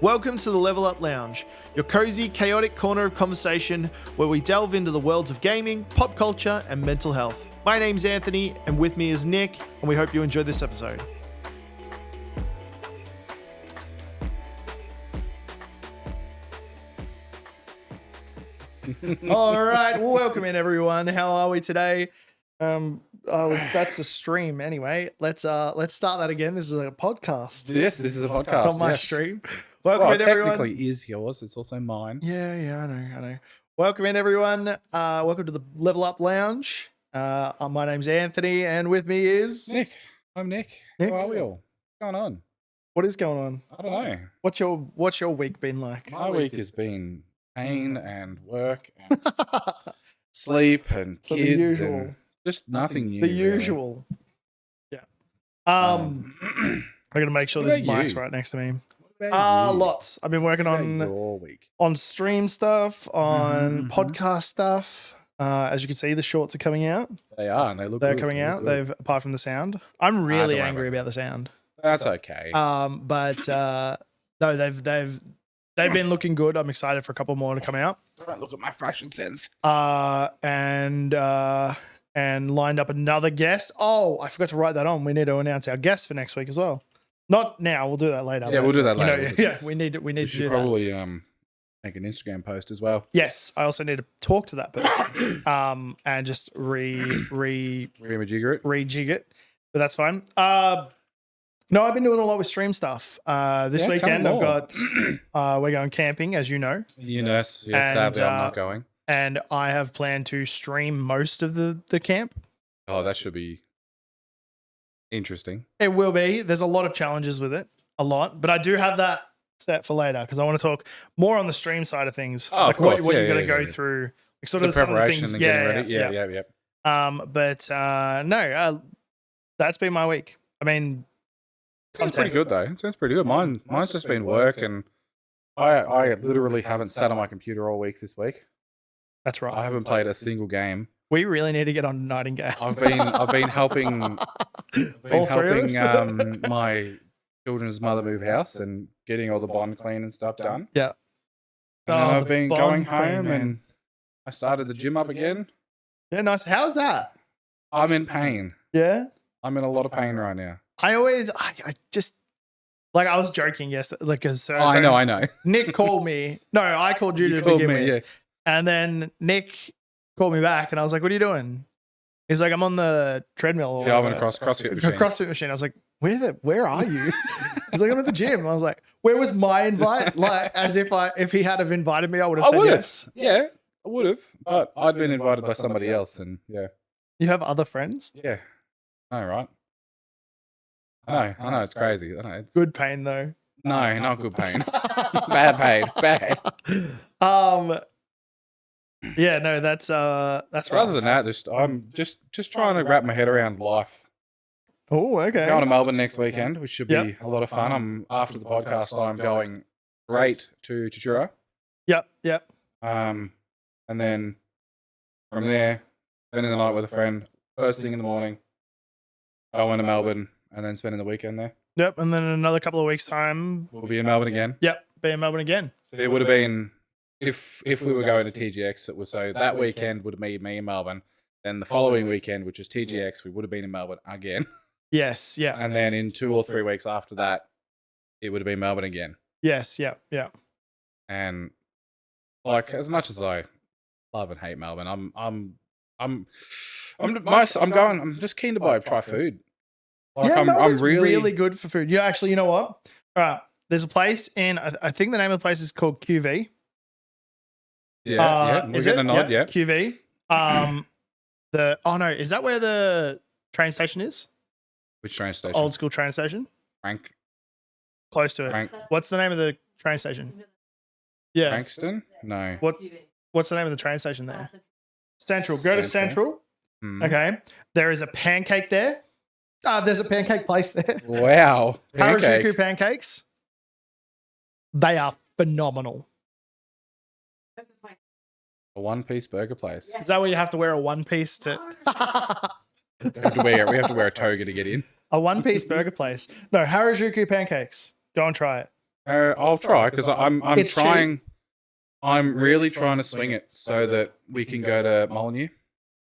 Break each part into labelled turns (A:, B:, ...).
A: Welcome to the Level Up Lounge, your cozy, chaotic corner of conversation where we delve into the worlds of gaming, pop culture, and mental health. My name's Anthony, and with me is Nick, and we hope you enjoy this episode. All right, welcome in everyone. How are we today? That's a stream anyway. Let's start that again. This is a podcast.
B: Yes, this is a podcast.
A: On my stream. Welcome in
B: technically
A: everyone.
B: is yours. It's also mine.
A: Yeah, I know. Welcome in everyone. Welcome to the Level Up Lounge. My name's Anthony, and with me is
B: Nick. I'm Nick.
A: Nick?
B: How are we all? What's going on?
A: What is going on?
B: I don't know.
A: What's your week been like?
B: My week has been pain and work and sleep and
A: So
B: kids
A: the usual.
B: and just nothing new.
A: The
B: really.
A: usual. Yeah. I gotta make sure
B: What
A: this
B: about
A: mic's
B: you?
A: right next to me.
B: What about you?
A: Lots. I've been working
B: What about
A: on
B: your week.
A: stream stuff, on
B: Mhm.
A: podcast stuff. As you can see, the shorts are coming out.
B: They are, and they look.
A: They're
B: good.
A: coming
B: They look
A: out.
B: good.
A: They've apart from the sound. I'm really
B: don't worry
A: angry
B: about
A: about the sound.
B: That's okay.
A: But no, they've been looking good. I'm excited for a couple more to come out.
B: Don't look at my fashion sense.
A: And lined up another guest. Oh, I forgot to write that on. We need to announce our guest for next week as well. Not now. We'll do that later.
B: Yeah,
A: but,
B: we'll do that
A: you know,
B: later. We'll do
A: yeah, we need to
B: We
A: do
B: should
A: that.
B: probably make an Instagram post as well.
A: Yes, I also need to talk to that person. And just rejig
B: Remajigger it.
A: it. But that's fine. No, I've been doing a lot with stream stuff. This
B: Yeah,
A: weekend
B: tell
A: I've
B: me
A: got we're going camping, as you know.
B: Yes,
A: And,
B: sadly I'm not going.
A: And I have planned to stream most of the camp.
B: Oh, that should be interesting.
A: It will be. There's a lot of challenges with it. A lot. But I do have that set for later because I want to talk more on the stream side of things.
B: Oh, of
A: like what
B: course.
A: you're
B: Yeah,
A: going to
B: yeah,
A: go
B: yeah.
A: through. Like sort
B: The
A: of some of the
B: preparation
A: things.
B: and getting ready. Yeah.
A: But no, that's been my week. I mean,
B: Sounds pretty good though. It sounds pretty good. Mine's just been work, and I literally haven't sat on my computer all week this week.
A: That's right.
B: I haven't played a single game.
A: We really need to get on Nightingale.
B: I've been helping
A: All three of us?
B: my children's mother move house and getting all the bond clean and stuff done.
A: Yeah.
B: And then
A: Oh,
B: I've
A: the
B: been
A: bond
B: going
A: clean,
B: home
A: man.
B: and I started the gym up again.
A: Yeah, nice. How's that?
B: I'm in pain.
A: Yeah.
B: I'm in a lot of pain right now.
A: I just like I was joking yesterday. Like, cause
B: I know.
A: Nick called me. No, I called you to
B: called
A: begin
B: me,
A: with.
B: yeah.
A: And then Nick called me back, and I was like, "What are you doing?" He's like, "I'm on the treadmill." Or
B: Yeah, I'm on a
A: whatever.
B: CrossFit machine.
A: CrossFit machine. I was like, "Where are you?" He's like, "I'm at the gym." I was like, "Where was my invite?" Like, as if he had have invited me, I would have said yes.
B: Yeah, I would have. But I'd been invited by somebody else, and yeah.
A: You have other friends?
B: Yeah. I know, right? I know, it's crazy. I know, it's
A: Good pain though.
B: No, not good pain. Bad pain. Bad.
A: Yeah, no, that's right.
B: Other than that, I'm just trying to wrap my head around life.
A: Oh, okay.
B: Going to Melbourne next weekend, which should be
A: Yep.
B: a lot of fun. After the podcast, I'm going straight to Tatura.
A: Yep.
B: And then from there, spending the night with a friend. First thing in the morning, going to Melbourne, and then spending the weekend there.
A: Yep, and then in another couple of weeks' time,
B: We'll be in Melbourne again.
A: yep, be in Melbourne again.
B: So it would have been if we were going to TGX. It was so that weekend would have been me in Melbourne. Then the following weekend, which is TGX, we would have been in Melbourne again.
A: Yes, yeah.
B: And then in 2 or 3 weeks after that, it would have been Melbourne again.
A: Yes, yeah.
B: And like as much as I love and hate Melbourne, I'm just keen to try food. Like
A: Yeah,
B: I'm
A: Melbourne's
B: really
A: really good for food. Yeah, actually, you know what? All right, there's a place in, I think the name of the place is called QV.
B: yeah. We're
A: Is
B: getting
A: it?
B: a nod, yeah.
A: QV. Is that where the train station is?
B: Which train station?
A: Old school train station?
B: Frank
A: Close to it.
B: Frank
A: What's the name of the train station? Yeah.
B: Frankston? No.
A: What's the name of the train station there? Central. Go to Central.
B: Hmm.
A: Okay. There is a pancake there. There's a pancake place there.
B: Wow. Pancake.
A: Harajuku pancakes. They are phenomenal.
B: A one-piece burger place.
A: Is that where you have to wear a one piece to
B: We have to wear a toga to get in.
A: a one piece burger place? No, Harajuku pancakes. Go and try it.
B: I'll try because I'm
A: It's cheap.
B: trying. I'm really trying to swing it so that we can go to Molyneux.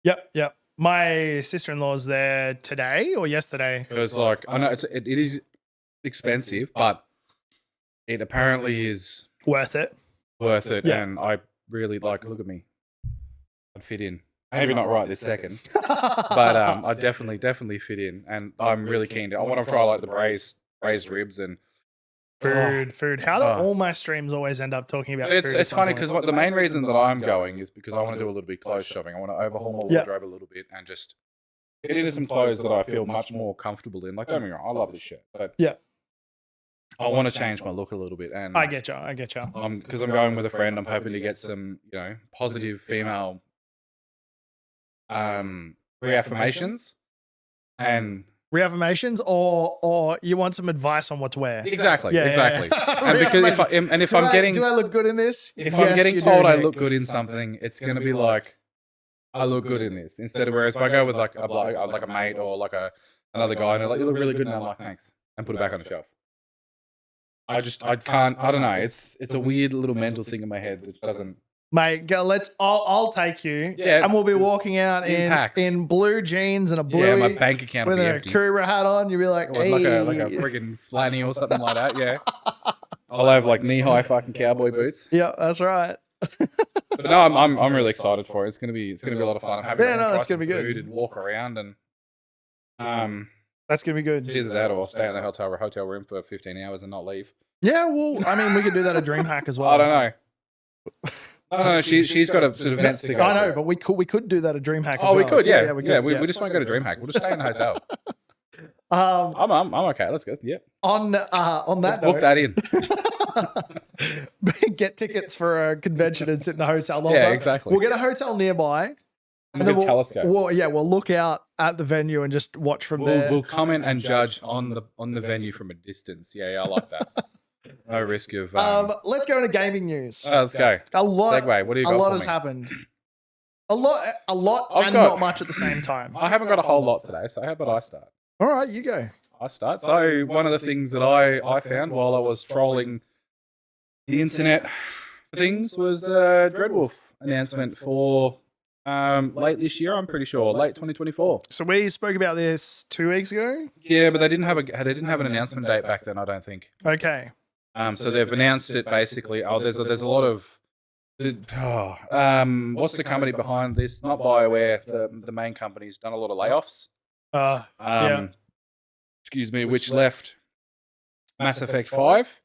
A: Yep. My sister-in-law's there today or yesterday.
B: Because like I know it is expensive, but it apparently is
A: Worth it. Yeah.
B: and I really like. Look at me, I'd fit in. Maybe not right this second, but I definitely fit in, and I'm really keen to. I want to try like the braised ribs and
A: Food. How do all my streams always end up talking about food?
B: It's funny because the main reason that I'm going is because I want to do a little bit of clothes shopping. I want to overhaul my wardrobe a little bit and just get into some clothes that I feel much more comfortable in. Like, don't get me wrong, I love this shirt, but I want to change my look a little bit. And
A: I get you.
B: Because I'm going with a friend, I'm hoping to get some, positive female reaffirmations and
A: reaffirmations, or you want some advice on what to wear.
B: Exactly. And because if I'm getting,
A: do I look good in this?
B: If I'm getting told I look good in something, it's going to be like, I look good in this. Instead of whereas if I go with like a mate or like another guy and they're like, you look really good, and I'm like, thanks, and put it back on the shelf. I don't know. It's a weird little mental thing in my head which doesn't.
A: Mate, go, I'll take you.
B: Yeah,
A: and we'll be walking out in blue jeans and a blue.
B: Yeah, my bank account
A: with
B: will be
A: a
B: empty.
A: Kura hat on. You'll be like, hey.
B: like a friggin' flanny or something like that. Yeah, I'll have like knee-high fucking cowboy boots.
A: Yeah, that's right.
B: But no, I'm really excited for it. It's gonna be a lot of fun. I'm happy to try some food and walk around and
A: that's gonna be good.
B: Either that or stay in the hotel room for 15 hours and not leave.
A: Yeah, well, I mean, we could do that at DreamHack as well.
B: I don't know. No, she's got sort of events to go.
A: I know, but we could do that at DreamHack as well.
B: Oh, we could, yeah.
A: We could.
B: We just won't go to DreamHack. We'll just stay in the hotel. I'm okay. Let's go. Yep.
A: On that
B: Let's book that in.
A: Get tickets for a convention and sit in the hotel.
B: Yeah, exactly.
A: We'll get a hotel nearby.
B: And then telescope.
A: We'll look out at the venue and just watch from there.
B: We'll comment and judge on the venue from a distance. Yeah, I like that. No risk of.
A: Let's go into gaming news.
B: Let's go.
A: A lot.
B: Segue. What do you got?
A: A lot has happened. A lot, and not much at the same time.
B: I haven't got a whole lot today, so how about I start?
A: All right, you go.
B: I start. So one of the things that I found while I was trolling the internet things was the Dreadwolf announcement for late this year. I'm pretty sure late 2024.
A: So we spoke about this 2 weeks ago.
B: Yeah, but they didn't have an announcement date back then. I don't think.
A: Okay.
B: So they've announced it basically. There's a lot of. What's the company behind this? Not BioWare. The main company's done a lot of layoffs.
A: Yeah.
B: Excuse me, which left Mass Effect 5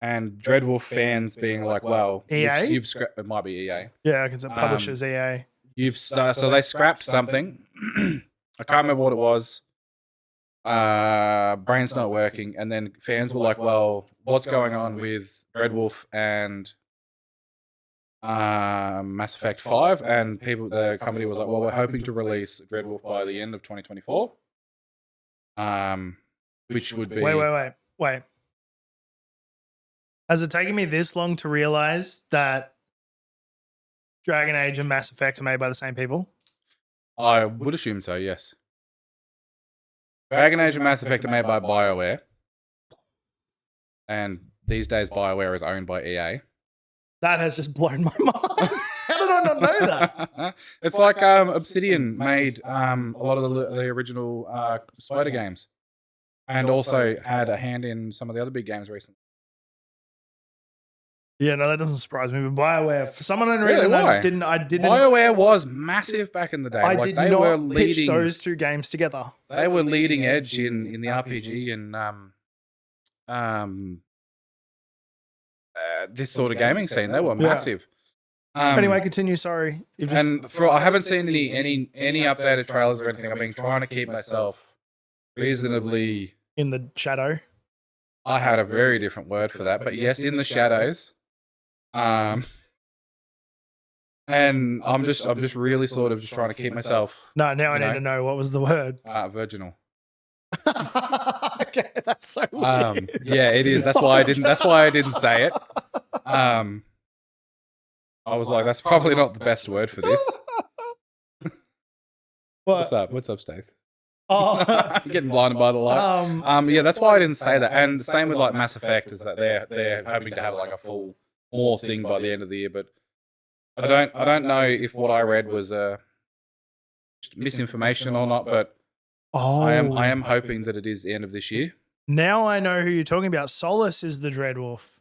B: and Dreadwolf fans being like, "Well,
A: EA?
B: you've scrapped." It might be EA.
A: Yeah, because it publishes EA.
B: So they scrapped something. I can't remember what it was. Brain's not working, and then fans were like, "Well, what's going on with Dreadwolf and Mass Effect 5?" And the company was like, "Well, we're hoping to release Dreadwolf by the end of 2024." Which would be
A: Wait. Has it taken me this long to realize that Dragon Age and Mass Effect are made by the same people?
B: I would assume so, yes. Dragon Age and Mass Effect are made by BioWare. And these days BioWare is owned by EA.
A: That has just blown my mind. How did I not know that?
B: It's like Obsidian made a lot of the original Spider games. And also had a hand in some of the other big games recently.
A: Yeah, no, that doesn't surprise me. But BioWare, for some unknown reason, I didn't.
B: BioWare was massive back in the day.
A: I did not pitch those two games together.
B: They were leading edge in the RPG and this sort of gaming scene. They were massive.
A: Anyway, continue. Sorry.
B: I haven't seen any updated trailers or anything. I've been trying to keep myself reasonably
A: in the shadow.
B: I had a very different word for that, but yes, in the shadows. And I'm just really sort of just trying to keep myself.
A: No, now I need to know what was the word.
B: Virginal.
A: Okay, that's so weird.
B: Yeah, it is. That's why I didn't say it. I was like, that's probably not the best word for this. What's up? What's up, Stace?
A: Oh,
B: Getting blinded by the light. Yeah, that's why I didn't say that. And the same with like Mass Effect is that they're hoping to have like a full more thing by the end of the year. But I don't know if what I read was misinformation or not. But I am hoping that it is the end of this year.
A: Now I know who you're talking about. Solus is the Dreadwolf.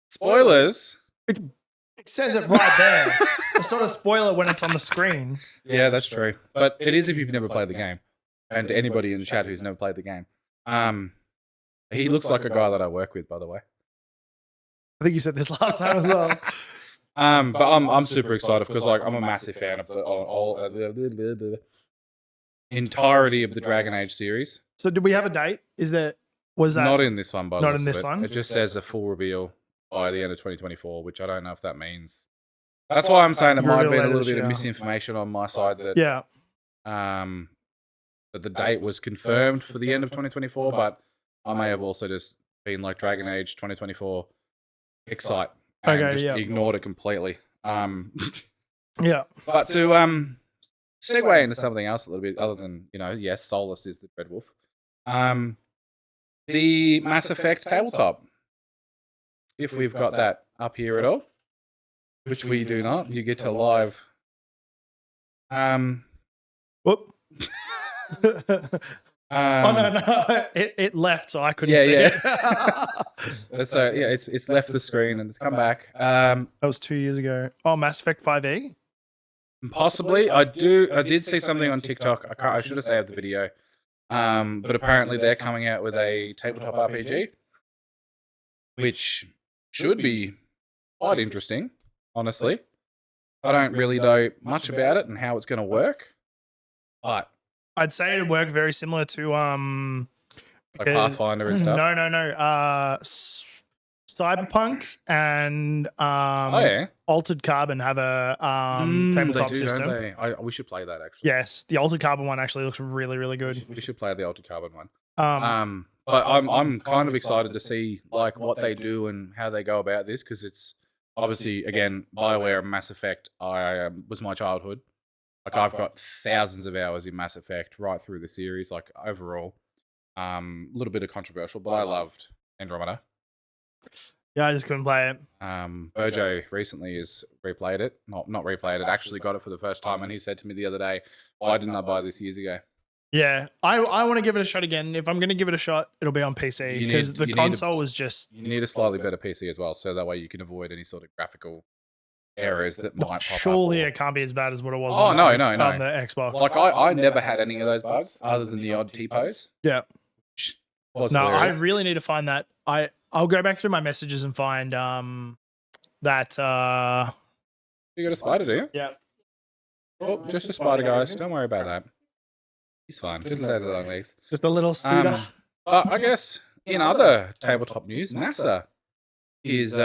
B: Spoilers.
A: It says it right there. It's not a spoiler when it's on the screen.
B: Yeah, that's true. But it is if you've never played the game. And to anybody in the chat who's never played the game. He looks like a guy that I work with, by the way.
A: I think you said this last time as well.
B: But I'm super excited because like I'm a massive fan of the entirety of the Dragon Age series.
A: So did we have a date? Was that
B: not in this one? By the way,
A: not in this one?
B: It just says a full reveal by the end of 2024, which I don't know if that means. That's why I'm saying it might have been a little bit of misinformation on my side that that the date was confirmed for the end of 2024, but I may have also just been like Dragon Age 2024 Excite and ignored it completely.
A: Yeah.
B: But to segue into something else a little bit other than, yes, Solus is the Dreadwolf. The Mass Effect tabletop. If we've got that up here at all, which we do not, you get to live.
A: Whoop. Oh no! It left, so I couldn't see it.
B: So it's left the screen and it's come back.
A: That was 2 years ago. Oh, Mass Effect 5e.
B: Possibly, I did see something on TikTok. I should have saved the video. But apparently they're coming out with a tabletop RPG, which should be quite interesting. Honestly, I don't really know much about it and how it's going to work, but
A: I'd say it'd work very similar to
B: like Pathfinder and stuff.
A: No. Cyberpunk and Altered Carbon have a tabletop system.
B: Don't they? We should play that actually.
A: Yes, the Altered Carbon one actually looks really, really good.
B: We should play the Altered Carbon one. But I'm kind of excited to see like what they do and how they go about this because it's obviously again BioWare and Mass Effect. Was my childhood. Like I've got thousands of hours in Mass Effect right through the series. Like overall, a little bit of controversial, but I loved Andromeda.
A: Yeah, I just couldn't play it.
B: Bojo recently has replayed it. Not replayed it. Actually got it for the first time, and he said to me the other day, "Why didn't I buy this years ago?"
A: Yeah, I want to give it a shot again. If I'm going to give it a shot, it'll be on PC because the console was just.
B: You need a slightly better PC as well, so that way you can avoid any sort of graphical errors that might pop up.
A: Surely it can't be as bad as what it was
B: on
A: the Xbox.
B: Like I never had any of those bugs other than the odd T-pose.
A: Yeah. No,
B: hilarious.
A: I really need to find that. I'll go back through my messages and find that
B: You got a spider, do you?
A: Yeah.
B: Oh, just a spider, guys. Don't worry about that. He's fine. Just let it long legs.
A: Just a little scooter.
B: I guess in other tabletop news, NASA is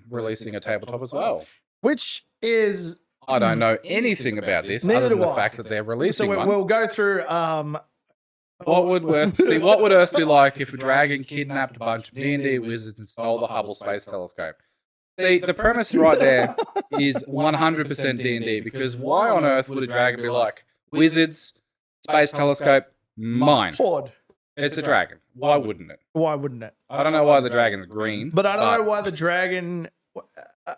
B: releasing a tabletop as well.
A: Which is...
B: I don't know anything about this other than the fact that they're releasing one.
A: So we'll go through...
B: What would Earth be like if a dragon kidnapped a bunch of D&D wizards and stole the Hubble Space Telescope? See, the premise right there is 100% D&D because why on Earth would a dragon be like, wizards, space telescope, mine?
A: Horde.
B: It's a dragon. Why wouldn't it?
A: Why wouldn't it?
B: I don't know why the dragon's green.
A: But I don't know why the dragon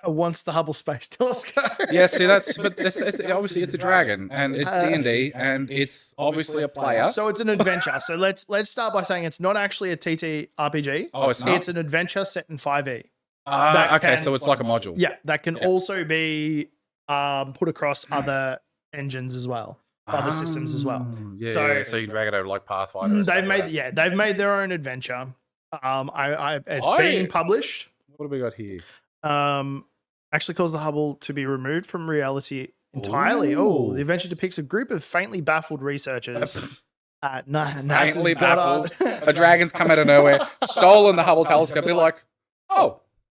A: wants the Hubble Space Telescope.
B: Yeah, see, it's obviously it's a dragon and it's D&D and it's obviously a player.
A: So it's an adventure. So let's start by saying it's not actually a TTRPG.
B: Oh, it's not?
A: It's an adventure set in 5e.
B: Okay, so it's like a module.
A: Yeah, that can also be put across other engines as well, other systems as well.
B: Yeah, so you can drag it over like Pathfinder.
A: They've made their own adventure. It's being published.
B: What have we got here?
A: Actually caused the Hubble to be removed from reality entirely. Oh, the adventure depicts a group of faintly baffled researchers at NASA's
B: faintly baffled. A dragon's come out of nowhere, stolen the Hubble telescope. They're like,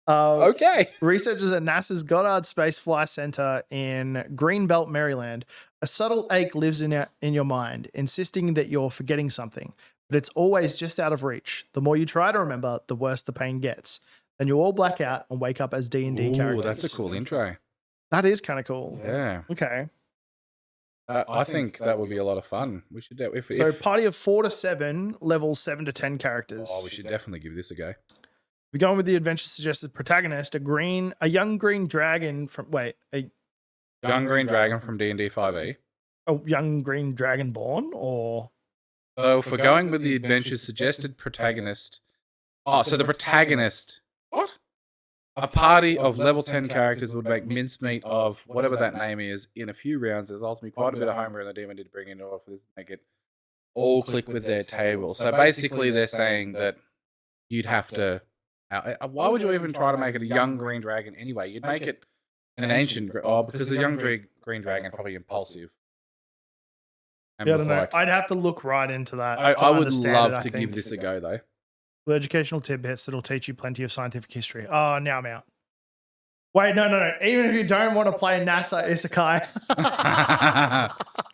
B: okay.
A: Researchers at NASA's Goddard Space Flight Center in Greenbelt, Maryland. A subtle ache lives in your mind, insisting that you're forgetting something, but it's always just out of reach. The more you try to remember, the worse the pain gets. Then you all black out and wake up as D&D characters.
B: That's a cool intro.
A: That is kind of cool.
B: Yeah.
A: Okay.
B: I think that would be a lot of fun. We should
A: So
B: if
A: party of 4 to 7, level 7 to 10 characters.
B: oh, we should definitely give this a go.
A: We're going with the adventure suggested protagonist, a young green dragon from
B: Young green dragon from D&D 5e.
A: a young green dragonborn, or
B: So if we're going with the adventure suggested protagonist, so the protagonist, what? A party of level 10 characters would make mincemeat of whatever that name is in a few rounds. There's ultimately quite a bit of homework in the demon did bring in order for this to make it all click with their table. So basically, they're saying that you'd have to. Why would you even try to make it a young green dragon anyway? You'd make it an ancient. Because the young green dragon probably impulsive. And
A: I don't know. I'd have to look right into that.
B: I would love to give this a go though.
A: With educational tidbits that'll teach you plenty of scientific history. Oh, now I'm out. Wait, no. Even if you don't want to play NASA Isekai.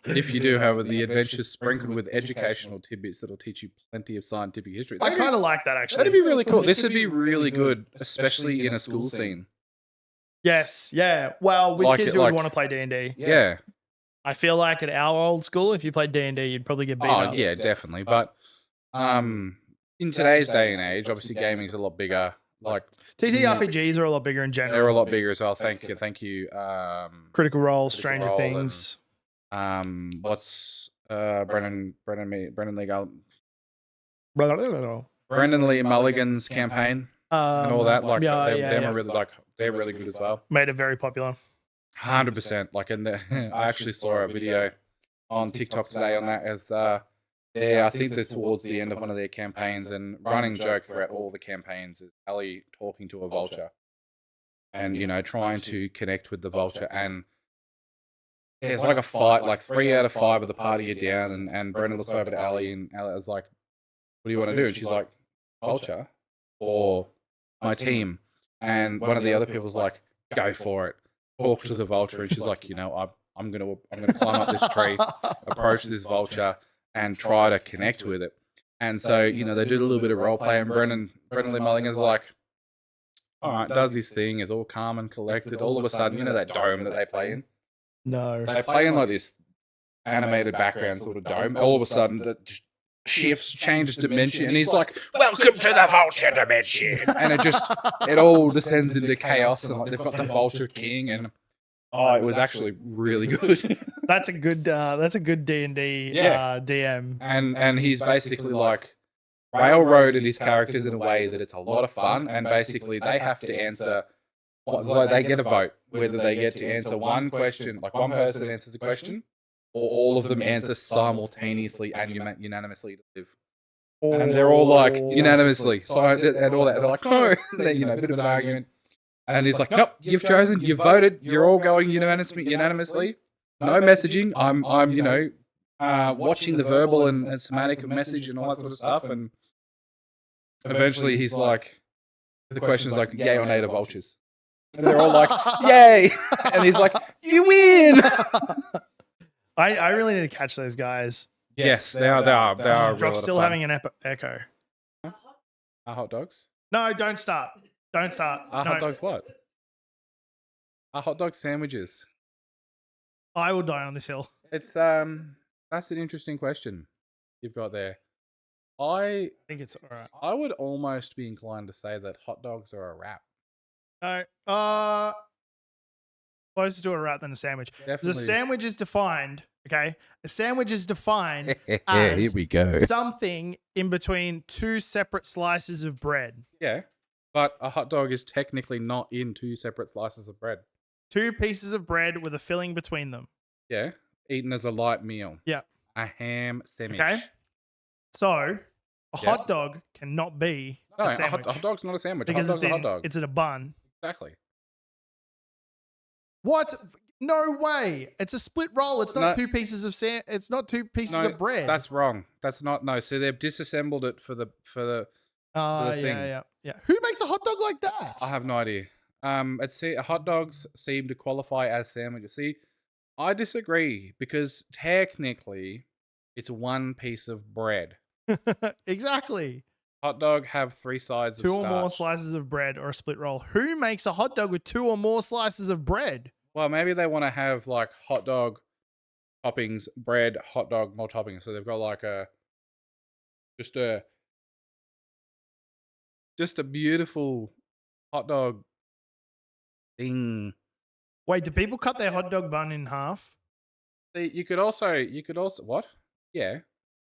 B: If you do, however, the adventures sprinkled with educational tidbits that'll teach you plenty of scientific history.
A: I kind of like that, actually.
B: That'd be really cool. This would be really good, especially in a school scene.
A: Yes, yeah. Well, with kids who would want to play D&D.
B: Yeah.
A: I feel like at our old school, if you played D&D, you'd probably get beat up.
B: Oh, yeah, definitely. But in today's day and age, obviously gaming's a lot bigger. Like
A: TTRPGs are a lot bigger in general.
B: They're a lot bigger as well. Thank you.
A: Critical Role, Stranger Things.
B: What's Brendan Lee
A: Blah, blah, blah, blah.
B: Brendan Lee Mulligan's campaign and all that? Like they're really they're really good as well.
A: Made it very popular.
B: 100%. Like I actually saw a video on TikTok today on that as I think they're towards the end of one of their campaigns, and running joke throughout all the campaigns is Ellie talking to a vulture and, trying to connect with the vulture. And there's like a fight, like 3 out of 5 of the party are down, and Brendan looks over to Ellie, and Ellie is like, what do you want to do? And she's like, vulture or my team. And one of the other people's like, go for it. Talk to the vulture. And she's like, I'm gonna climb up this tree, approach this vulture, and try to connect with it. And so, they do a little bit of role play, and Brendan Lee Mulligan's like, all right, does this thing, is all calm and collected. All of a sudden, that dome that they play in?
A: No.
B: They play in like this animated background sort of dome. All of a sudden, that just shifts, changes dimension, and he's like, welcome to the vulture dimension. And it all descends into chaos, and like they've got the vulture king, and it was actually really good.
A: That's a good D&D DM.
B: And he's basically like railroaded his characters in a way that it's a lot of fun, and basically they have to answer, like they get a vote whether they get to answer one question, like one person answers a question, or all of them answer simultaneously and unanimously to live. And they're all like unanimously, so and all that. They're like, no, then a bit of an argument. And he's like, nope, you've chosen, you've voted, you're all going unanimously. No messaging. I'm watching the verbal and semantic message and all that sort of stuff. And eventually he's like, the question's like, yay or nay to vultures. And they're all like, yay. And he's like, you win.
A: I really need to catch those guys.
B: Yes, they are.
A: Drop's still having an echo.
B: Are hot dogs?
A: No, don't start. Don't start.
B: Are hot dogs what? Are hot dog sandwiches?
A: I will die on this hill.
B: It's that's an interesting question you've got there. I
A: think it's all right.
B: I would almost be inclined to say that hot dogs are a wrap.
A: No, closer to a wrap than a sandwich. Because a sandwich is defined, okay? A sandwich is defined as
B: here we go.
A: Something in between 2 separate slices of bread.
B: Yeah, but a hot dog is technically not in 2 separate slices of bread.
A: 2 pieces of bread with a filling between them.
B: Yeah, eaten as a light meal.
A: Yeah.
B: A ham sandwich.
A: Okay. So, a hot dog cannot be a sandwich.
B: A hot dog's not a sandwich.
A: Because
B: a hot dog's a hot dog.
A: It's in a bun.
B: Exactly.
A: What? No way. It's a split roll. It's not 2 pieces of it's not 2 pieces of bread.
B: That's wrong. That's not So they've disassembled it for the thing.
A: Yeah. Who makes a hot dog like that?
B: I have no idea. Hot dogs seem to qualify as sandwiches. See, I disagree because technically it's 1 piece of bread.
A: Exactly.
B: Hot dog have 3 sides
A: 2
B: of
A: or
B: starch.
A: more slices of bread or a split roll. Who makes a hot dog with 2 or more slices of bread?
B: Well, maybe they want to have like hot dog toppings, bread, hot dog, more toppings. So they've got like just a just a beautiful hot dog thing.
A: Wait, do people cut their hot dog bun in half?
B: You could also what? Yeah.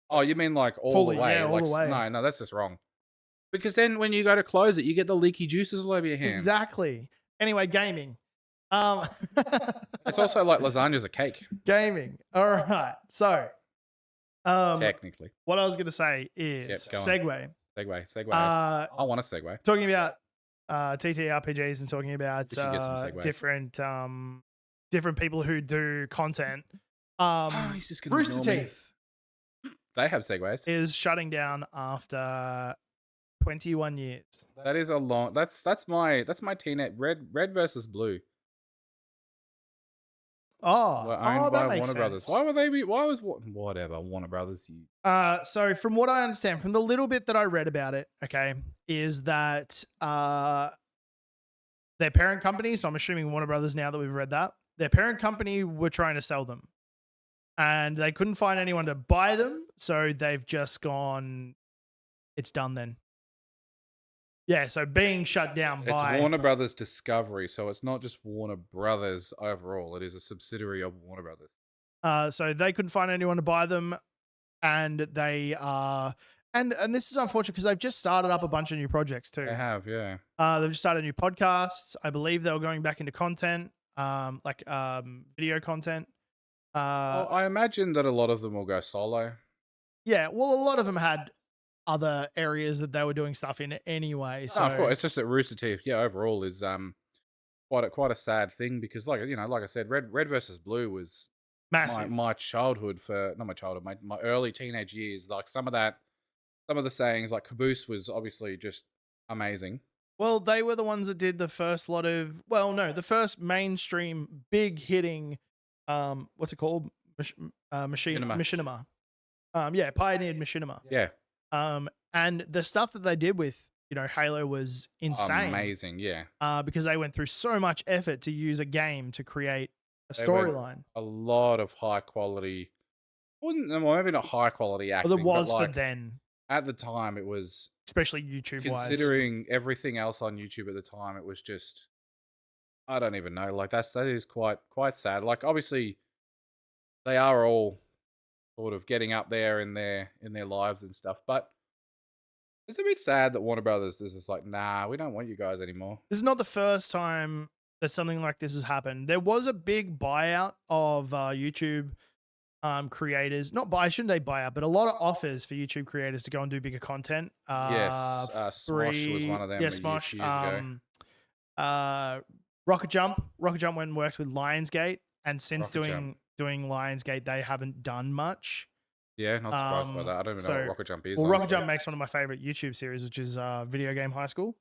B: Oh, you mean like all the
A: Fully, yeah,
B: way?
A: all
B: Like
A: the way.
B: no, that's just wrong. Because then when you go to close it, you get the leaky juices all over your hand.
A: Exactly. Anyway, gaming. Um,
B: It's also like lasagna's a cake,
A: gaming. All right. So, um,
B: technically.
A: what I was going to say
B: Yep,
A: is
B: go on.
A: segue.
B: Segways.
A: Uh,
B: I want a segue.
A: talking about TTRPGs and talking about
B: We should get some segues.
A: different people who do content.
B: He's just gonna
A: Rooster
B: ignore me.
A: Teeth
B: They have segues.
A: is shutting down after 21 years.
B: That is a long. That's my teenage red versus blue. Were owned by
A: That makes
B: Warner Brothers.
A: sense.
B: Why would they be? Why was whatever Warner Brothers?
A: So from what I understand, from the little bit that I read about it, okay, is that their parent company, so I'm assuming Warner Brothers now that we've read that, their parent company were trying to sell them. And they couldn't find anyone to buy them, so they've just gone, it's done then. Yeah, so being shut down by...
B: It's Warner Brothers Discovery, so it's not just Warner Brothers overall. It is a subsidiary of Warner Brothers.
A: So they couldn't find anyone to buy them, and they are... And this is unfortunate because they've just started up a bunch of new projects too.
B: They have, yeah.
A: They've just started new podcasts. I believe they were going back into content, video content.
B: Well, I imagine that a lot of them will go solo.
A: Yeah, well, a lot of them had other areas that they were doing stuff in anyway. So
B: of course, it's just that Rooster Teeth, yeah, overall is quite a sad thing because, like I said, red versus blue was
A: massive.
B: my childhood not my childhood, my early teenage years. Like some of the sayings, like Caboose was obviously just amazing.
A: Well, they were the ones that did the first lot of, the first mainstream big hitting, what's it called? Machinima. Pioneered Machinima.
B: Yeah.
A: And the stuff that they did with, Halo was insane.
B: Amazing, yeah.
A: Because they went through so much effort to use a game to create a storyline.
B: A lot of high quality, maybe not high quality acting.
A: Well, there was
B: but
A: for then.
B: At the time, it was,
A: especially YouTube-wise.
B: Considering everything else on YouTube at the time, it was just, I don't even know. Like that is quite sad. Like obviously, they are all sort of getting up there in their lives and stuff, but it's a bit sad that Warner Brothers is just like, nah, we don't want you guys anymore.
A: This is not the first time that something like this has happened. There was a big buyout of YouTube creators. I shouldn't say buyout, but a lot of offers for YouTube creators to go and do bigger content.
B: Yes, Smosh was one of them.
A: Yeah, Smosh.
B: Years ago.
A: Rocket Jump went and worked with Lionsgate, and since doing Lionsgate, they haven't done much.
B: Yeah, not surprised by that. I don't even know what Rocket Jump is.
A: Well, Rocket Jump makes one of my favorite YouTube series, which is Video Game High School,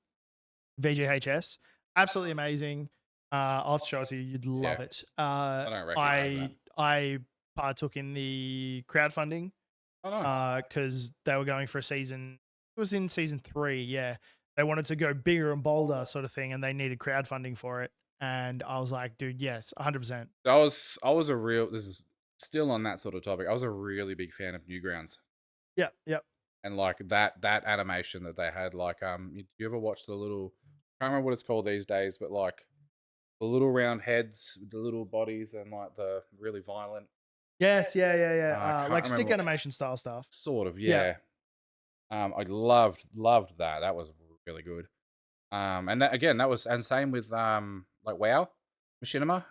A: VGHS. Absolutely amazing. I'll show it to you. You'd love it.
B: I don't recognize that.
A: I partook in the crowdfunding.
B: Oh, nice.
A: Because they were going for a season. It was in season 3. Yeah, they wanted to go bigger and bolder, sort of thing, and they needed crowdfunding for it. And I was like, dude, yes, 100%.
B: I was a real. This is still on that sort of topic. I was a really big fan of Newgrounds.
A: Yep.
B: And like that animation that they had, like you ever watch the little? I can't remember what it's called these days, but like the little round heads with the little bodies and like the really violent.
A: Yes, yeah. Like stick animation style stuff.
B: Sort of, yeah. I loved that. That was really good. And that, again, that was, and same with like WoW Machinima.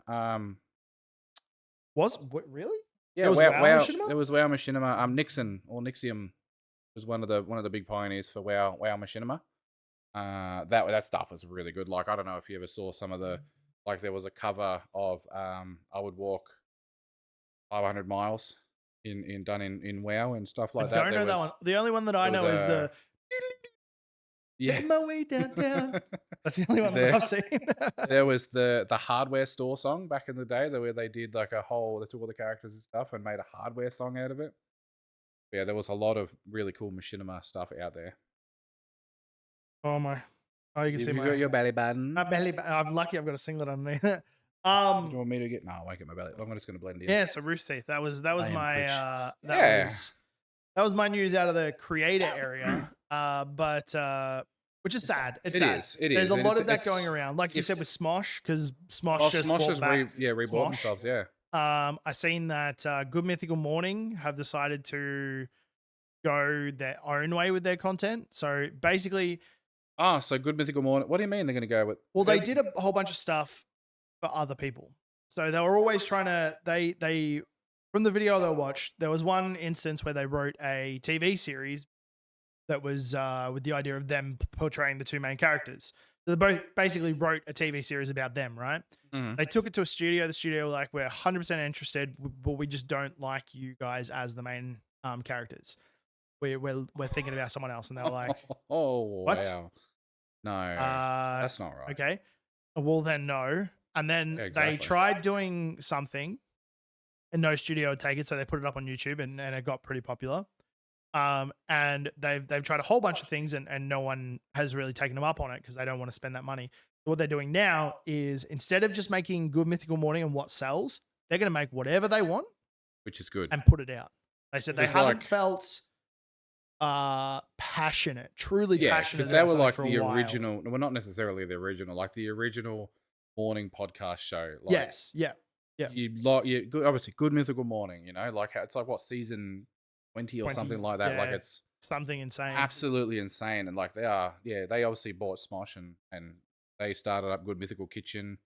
A: Really?
B: Yeah,
A: there was
B: WoW
A: Machinima?
B: There was WoW Machinima. Nixon or Nixium was one of the big pioneers for WoW Machinima. That stuff was really good. Like I don't know if you ever saw some of the, like there was a cover of I would walk 500 miles done in WoW and stuff like that.
A: I don't know that one. The only one that I know is the
B: yeah,
A: my way downtown. That's the only one that I've seen.
B: There was the hardware store song back in the day, where they did like they took all the characters and stuff and made a hardware song out of it. But yeah, there was a lot of really cool Machinima stuff out there.
A: Oh my! Oh, you can see
B: your belly button.
A: My belly button. I'm lucky I've got a singlet underneath it.
B: Do you want me to get? No, I won't get my belly. I'm just going to blend in.
A: Yeah, so Rooster Teeth. That was my
B: Yeah.
A: that was my news out of the creator area. Which is sad. It's sad.
B: It is.
A: There's a
B: And
A: lot of that going around, like you said with Smosh, because Smosh just bought back
B: rebought
A: Smosh.
B: themselves. Yeah.
A: I seen that Good Mythical Morning have decided to go their own way with their content. So basically,
B: so Good Mythical Morning. What do you mean they're going to go with?
A: well, they did a whole bunch of stuff for other people. So they were always trying to they from the video they watched, there was one instance where they wrote a TV series that was with the idea of them portraying the two main characters. So they both basically wrote a TV series about them, right?
B: Mm-hmm.
A: They took it to a studio. The studio were like, we're 100% interested, but we just don't like you guys as the main characters. We're thinking about someone else. And they were like,
B: oh,
A: what?
B: Wow. No, that's not right.
A: Okay. Well, then no. And then they tried doing something and no studio would take it. So they put it up on YouTube and it got pretty popular. And they've tried a whole bunch of things and no one has really taken them up on it because they don't want to spend that money. So what they're doing now is instead of just making Good Mythical Morning and what sells, they're going to make whatever they want,
B: which is good,
A: and put it out. They said they haven't felt passionate, truly passionate.
B: Because they were like the original. Well, not necessarily the original, like the original morning podcast show. Like,
A: yes, yeah.
B: You like obviously Good Mythical Morning. You know, like it's like what season 20 or something like that. Like it's
A: something insane,
B: absolutely insane. And like they obviously bought Smosh and they started up Good Mythical Kitchen.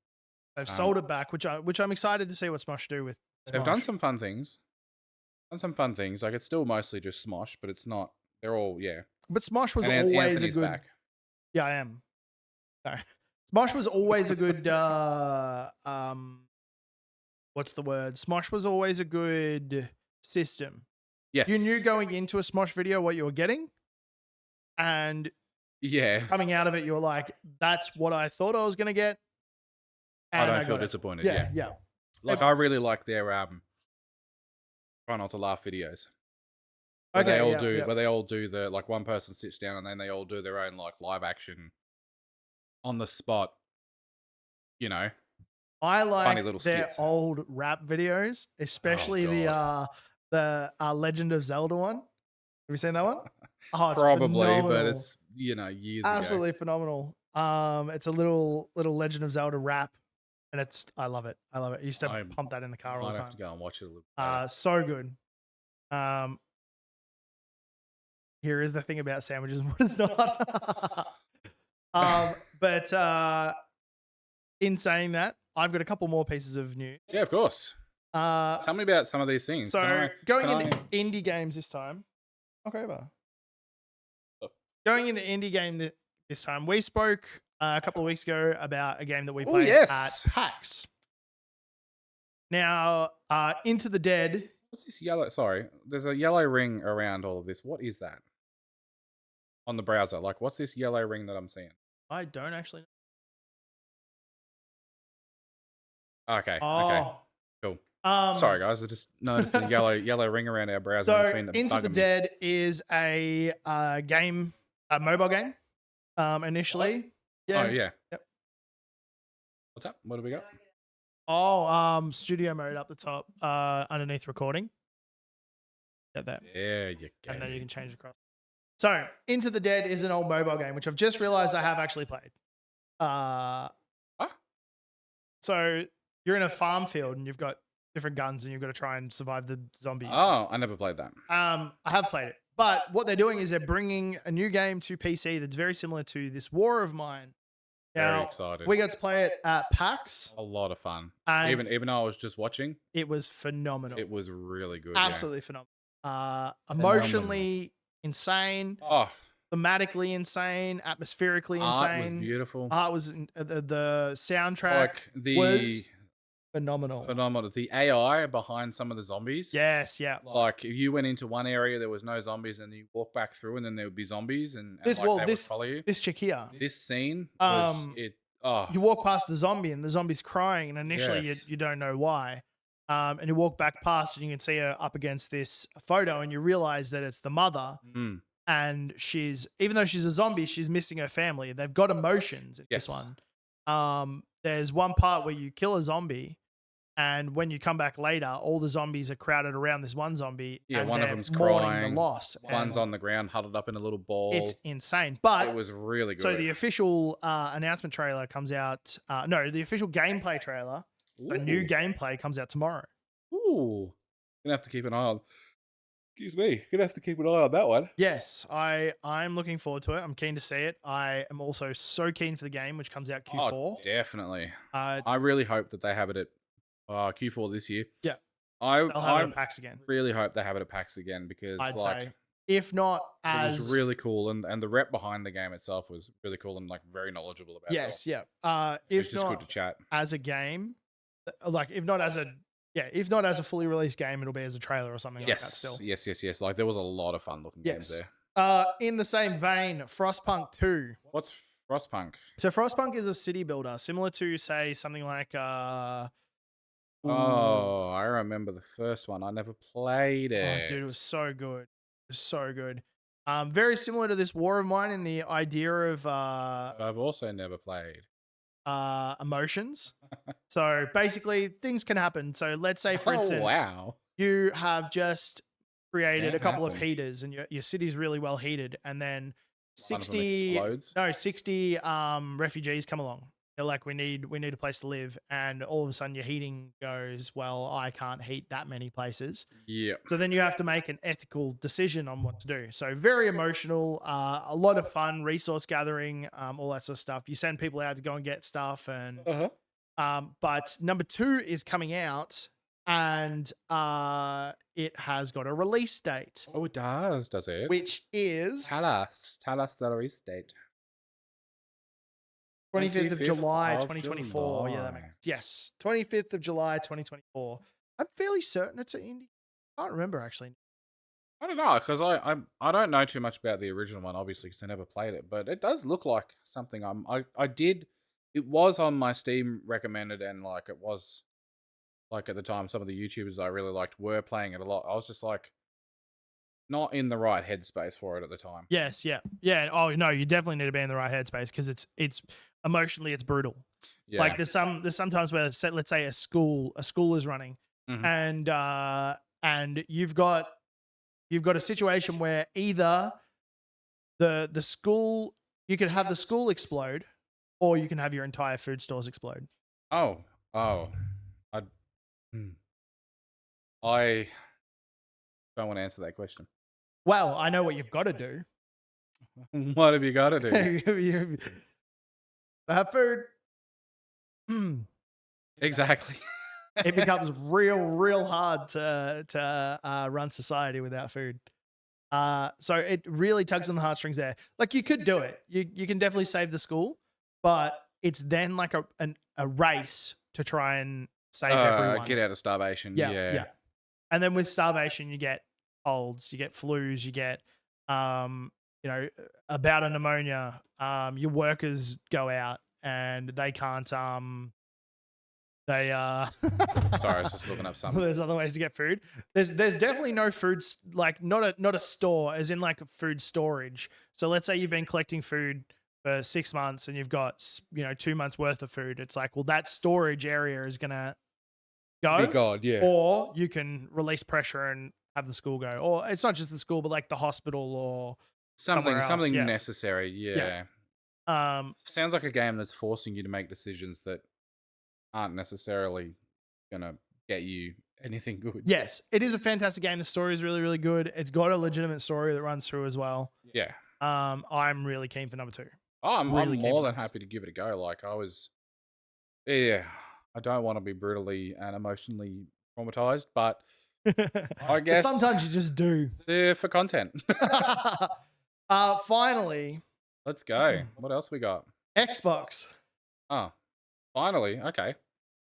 A: They've sold it back, which I'm excited to see what Smosh do with. Smosh.
B: They've done some fun things. Like it's still mostly just Smosh, but it's not. They're all
A: But Smosh was always a good. Back. Yeah, I am. No. Smosh was always a good. What's the word? Smosh was always a good system.
B: Yes.
A: You knew going into a Smosh video what you were getting, and coming out of it, you were like, "That's what I thought I was going to get."
B: And I don't feel disappointed. Yeah. Like I really like their try not to laugh videos. Where they all do the like one person sits down and then they all do their own like live action on the spot. You know,
A: I like
B: funny little
A: their
B: skits.
A: old rap videos, especially the Legend of Zelda one. Have you seen that one? Oh, it's
B: probably,
A: phenomenal.
B: But it's years
A: absolutely
B: ago.
A: Phenomenal. It's a little Legend of Zelda rap, and I love it. I used to pump that in the car all the time.
B: I have to go and watch it a little.
A: So good. Here is the thing about sandwiches and what it's not. But in saying that, I've got a couple more pieces of news.
B: Yeah, of course. Tell me about some of these things.
A: So going into indie games this time. Okay, over. Going into indie game this time, we spoke a couple of weeks ago about a game that we played at PAX. Now, Into the Dead.
B: What's this yellow? Sorry, there's a yellow ring around all of this. What is that? On the browser, like, what's this yellow ring that I'm seeing?
A: I don't actually
B: know. Okay. Okay. Cool. Sorry, guys. I just noticed the yellow ring around our browser.
A: So, Into the Dead is a game, a mobile game. Initially,
B: yeah. Oh yeah. Yep. What's up? What do we got?
A: Oh, studio mode up the top, underneath recording. Get that.
B: Yeah, you can.
A: And then you can change across. So, Into the Dead is an old mobile game, which I've just realized I have actually played. So you're in a farm field and you've got different guns and you've got to try and survive the zombies.
B: Oh, I never played that.
A: I have played it. But what they're doing is they're bringing a new game to PC that's very similar to this War of Mine. Now,
B: very excited.
A: We got to play it at PAX.
B: A lot of fun.
A: And
B: even though I was just watching.
A: It was phenomenal.
B: It was really good.
A: Absolutely phenomenal. Emotionally insane.
B: Oh.
A: Thematically insane. Atmospherically insane.
B: Art was beautiful.
A: Art was the soundtrack was phenomenal.
B: The AI behind some of the zombies.
A: Yes, yeah.
B: Like if you went into one area, there was no zombies, and you walk back through, and then there would be zombies, and they would follow you.
A: This chick here.
B: This scene was
A: You walk past the zombie, and the zombie's crying, and initially you don't know why. And you walk back past, and you can see her up against this photo, and you realize that it's the mother.
B: Mm.
A: And even though she's a zombie, she's missing her family. They've got emotions in this one. there's one part where you kill a zombie, and when you come back later, all the zombies are crowded around this one zombie,
B: Yeah,
A: and
B: one of
A: they're
B: them's
A: mourning the
B: crying.
A: loss.
B: One's
A: And
B: on the ground, huddled up in a little
A: it's
B: ball.
A: insane.
B: It
A: But
B: was really
A: so
B: good.
A: the official announcement trailer comes out. No, the official gameplay trailer, a new gameplay comes out tomorrow.
B: Ooh, gonna have to keep an eye on. Excuse me, gonna have to keep an eye on that one.
A: Yes, I'm looking forward to it. I'm keen to see it. I am also so keen for the game, which comes out Q4.
B: Oh, definitely.
A: Uh,
B: I really hope that they have it at Q4 this year.
A: yeah,
B: I
A: they'll have it at PAX again.
B: really hope they have it at PAX again because
A: I'd
B: like
A: say, if not
B: it was
A: as
B: really cool and the rep behind the game itself was really cool and like very knowledgeable about it.
A: yes, yeah.
B: It's
A: If
B: just good
A: not
B: to chat.
A: as a game, like if not as a fully released game, it'll be as a trailer or something like that. Still,
B: Yes. Like there was a lot of fun looking games
A: yes.
B: there.
A: In the same vein, Frostpunk 2.
B: What's Frostpunk?
A: So Frostpunk is a city builder, similar to say something like
B: Oh, I remember the first one. I never played it.
A: oh, dude, it was so good. It was so good. Very similar to this War of Mine in the idea of
B: I've also never played.
A: emotions. So basically, things can happen. So let's say, for instance,
B: wow.
A: you have just created
B: Can
A: a couple of
B: happen.
A: heaters, and your city's really well heated, and then
B: One of them
A: 60
B: explodes.
A: 60 refugees come along. They're like, we need a place to live, and all of a sudden your heating goes, well, I can't heat that many places.
B: Yeah.
A: So then you have to make an ethical decision on what to do. So very emotional, a lot of fun, resource gathering, all that sort of stuff. You send people out to go and get stuff, and but number 2 is coming out, and it has got a release date.
B: Oh, it does it?
A: Which is
B: Tell us the release date.
A: 25th of July,
B: of
A: 2024. Yeah, that
B: July.
A: makes yes, 25th of July, 2024. I'm fairly certain it's an indie. I can't remember actually.
B: I don't know because I don't know too much about the original one, obviously, because I never played it. But it does look like something I did. It was on my Steam recommended, and like it was like at the time, some of the YouTubers I really liked were playing it a lot. I was just like not in the right headspace for it at the time.
A: Yes, yeah. Oh no, you definitely need to be in the right headspace because it's emotionally it's brutal.
B: Yeah.
A: Like there's sometimes where let's say a school is running,
B: Mhm.
A: and you've got a situation where either the school, you could have the school explode, or you can have your entire food stores explode.
B: Oh, I I don't want to answer that question.
A: Well, I know what you've got to do.
B: What have you got to do?
A: Have food.
B: Exactly.
A: It becomes real hard to run society without food. So it really tugs on the heartstrings there. Like you could do it. You can definitely save the school, but it's then like a race to try and save everyone.
B: Get out of starvation. Yeah.
A: And then with starvation, you get colds, you get flus, you get a bout of pneumonia. Your workers go out and they can't. Sorry,
B: I was just looking up something.
A: There's other ways to get food. There's definitely no food, like not a store, as in like food storage. So let's say you've been collecting food for 6 months and you've got 2 months worth of food. It's like, well, that storage area is gonna go.
B: Be gone, yeah.
A: Or you can release pressure and have the school go. Or it's not just the school, but like the hospital or
B: something
A: yeah.
B: necessary. Yeah. Sounds like a game that's forcing you to make decisions that aren't necessarily gonna get you anything good.
A: Yes, it is a fantastic game. The story is really, really good. It's got a legitimate story that runs through as well.
B: Yeah.
A: I'm really keen for number 2.
B: Oh, I'm
A: Really
B: more than happy to give it a go. Like I was, yeah. I don't want to be brutally and emotionally traumatized, but I guess
A: But sometimes you just do.
B: they're for content.
A: Finally,
B: Let's go. What else we got?
A: Xbox
B: Oh, finally. Okay.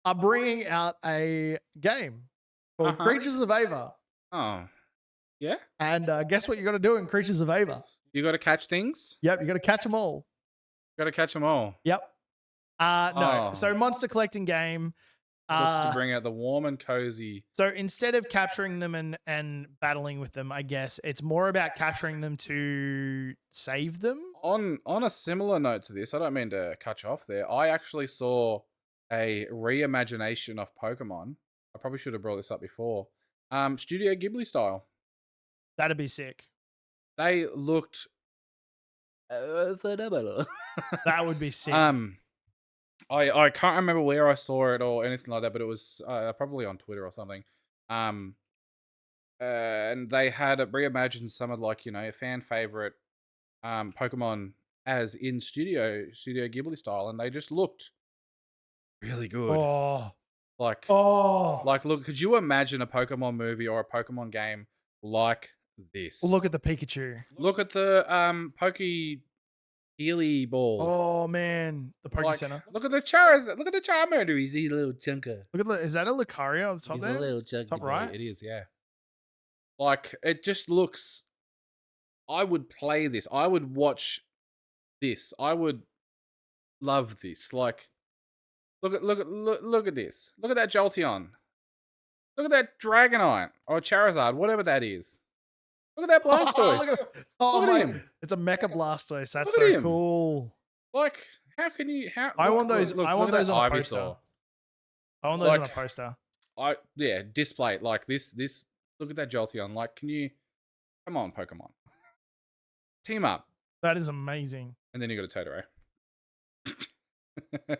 A: are bringing out a game called Creatures of Ava.
B: Oh, yeah.
A: And guess what you got to do in Creatures of Ava?
B: You got to catch things.
A: Yep, you got to catch them all.
B: Got to catch them all.
A: Yep. No.
B: Oh.
A: So monster collecting game.
B: Looks to bring out the warm and cozy.
A: So instead of capturing them and battling with them, I guess it's more about capturing them to save them.
B: On a similar note to this, I don't mean to cut you off there. I actually saw a reimagination of Pokemon. I probably should have brought this up before. Studio Ghibli style.
A: That'd be sick.
B: They looked phenomenal.
A: That would be sick.
B: I can't remember where I saw it or anything like that, but it was probably on Twitter or something. And they had reimagined some of like fan favorite Pokemon as in Studio Ghibli style, and they just looked really good.
A: Oh,
B: Like,
A: oh.
B: look, could you imagine a Pokemon movie or a Pokemon game like this?
A: Look at the Pikachu.
B: Look at the Poke Healy ball.
A: Oh man, the Poke
B: Like,
A: Center.
B: look at the Charizard. Look at the Charmander. He's a little chunker.
A: Look at the. Is that a Lucario on the top
B: He's
A: there?
B: a little chunky
A: Top
B: boy.
A: right?
B: It is, yeah. Like, it just looks. I would play this. I would watch this. I would love this. Like, look at this. Look at that Jolteon. Look at that Dragonite or Charizard, whatever that is. Look at that Blastoise.
A: Oh
B: Look at
A: my!
B: him.
A: It's a Mecha Blastoise. That's
B: Look at
A: so
B: him.
A: cool.
B: Like, how can you? How
A: I
B: look,
A: want those.
B: Look,
A: I
B: look
A: want
B: at
A: those
B: that
A: on a
B: Ivysaur.
A: poster. I want those on a
B: Like,
A: poster.
B: Display it like this. Look at that Jolteon. Like, can you? Come on, Pokemon. Team up.
A: That is amazing.
B: And then you got a Totoro.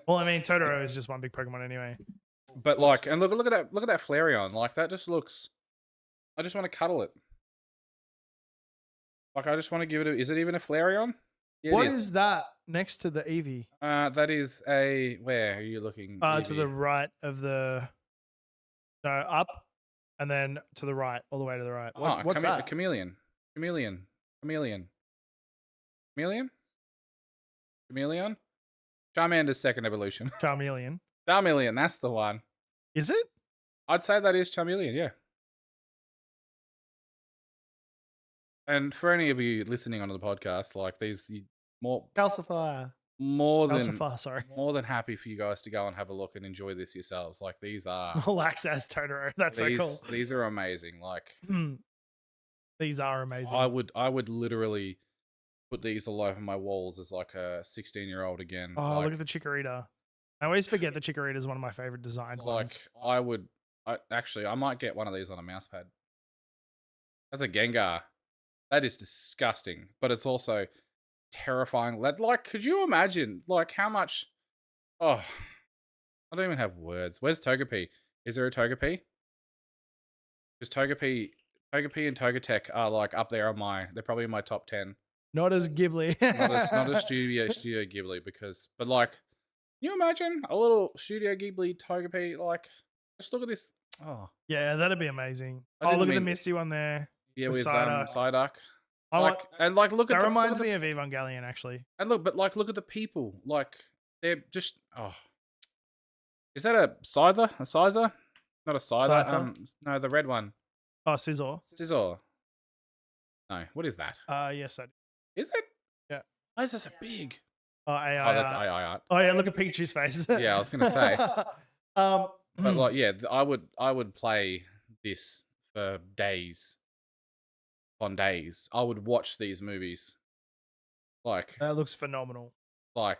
A: Well, I mean, Totoro is just one big Pokemon anyway.
B: But like, and look at that Flareon. Like, that just looks. I just want to cuddle it. Like, I just want to give it a. Is it even a Flareon? Yeah,
A: What is that next to the Eevee?
B: That is a. Where are you looking?
A: To the right of the. No, up, and then to the right, all the way to the right. What's that?
B: Chameleon. Charmander's second evolution.
A: Charmeleon.
B: Charmeleon, that's the one.
A: Is it?
B: I'd say that is Charmeleon, yeah. And for any of you listening onto the podcast, like these
A: Calcifier.
B: more than
A: Calcifier, sorry.
B: more than happy for you guys to go and have a look and enjoy this yourselves. Like, these are
A: Small access Totoro. That's so cool.
B: These are amazing. Like,
A: these are amazing.
B: I would literally put these all over my walls as like a 16-year-old again.
A: Oh,
B: like,
A: look at the Chikorita. I always forget the Chikorita is one of my favorite designed ones.
B: I might get one of these on a mouse pad. That's a Gengar. That is disgusting, but it's also terrifying. Like, could you imagine like how much? Oh, I don't even have words. Where's Togepi? Is there a Togepi? Because Togepi and Togetic are like up there on they're probably in my top 10.
A: Not as Ghibli.
B: not as Studio Ghibli, but like, can you imagine a little Studio Ghibli Togepi? Like, just look at this. Oh,
A: yeah, that'd be amazing.
B: I didn't
A: Look at the
B: mean-
A: Misty one there.
B: yeah,
A: with
B: with
A: Psyduck.
B: Psyduck.
A: I
B: Like,
A: want-
B: and like, look at
A: That
B: the,
A: reminds me of Evangelion, actually.
B: and look at the people. Like, they're just Is that a Scyther? A Scyther? Not a Scyther.
A: Scyther?
B: No, the red one.
A: Oh, Scizor.
B: Scizor. No, what is that?
A: Yes, I do.
B: Is it?
A: Yeah.
B: Why is that so big?
A: Oh, AI.
B: Oh, that's AI art.
A: Oh, yeah, look at Pikachu's face.
B: Yeah, I was gonna say.
A: But
B: Like, yeah, I would play this for days. On days, I would watch these movies. Like,
A: that looks phenomenal.
B: I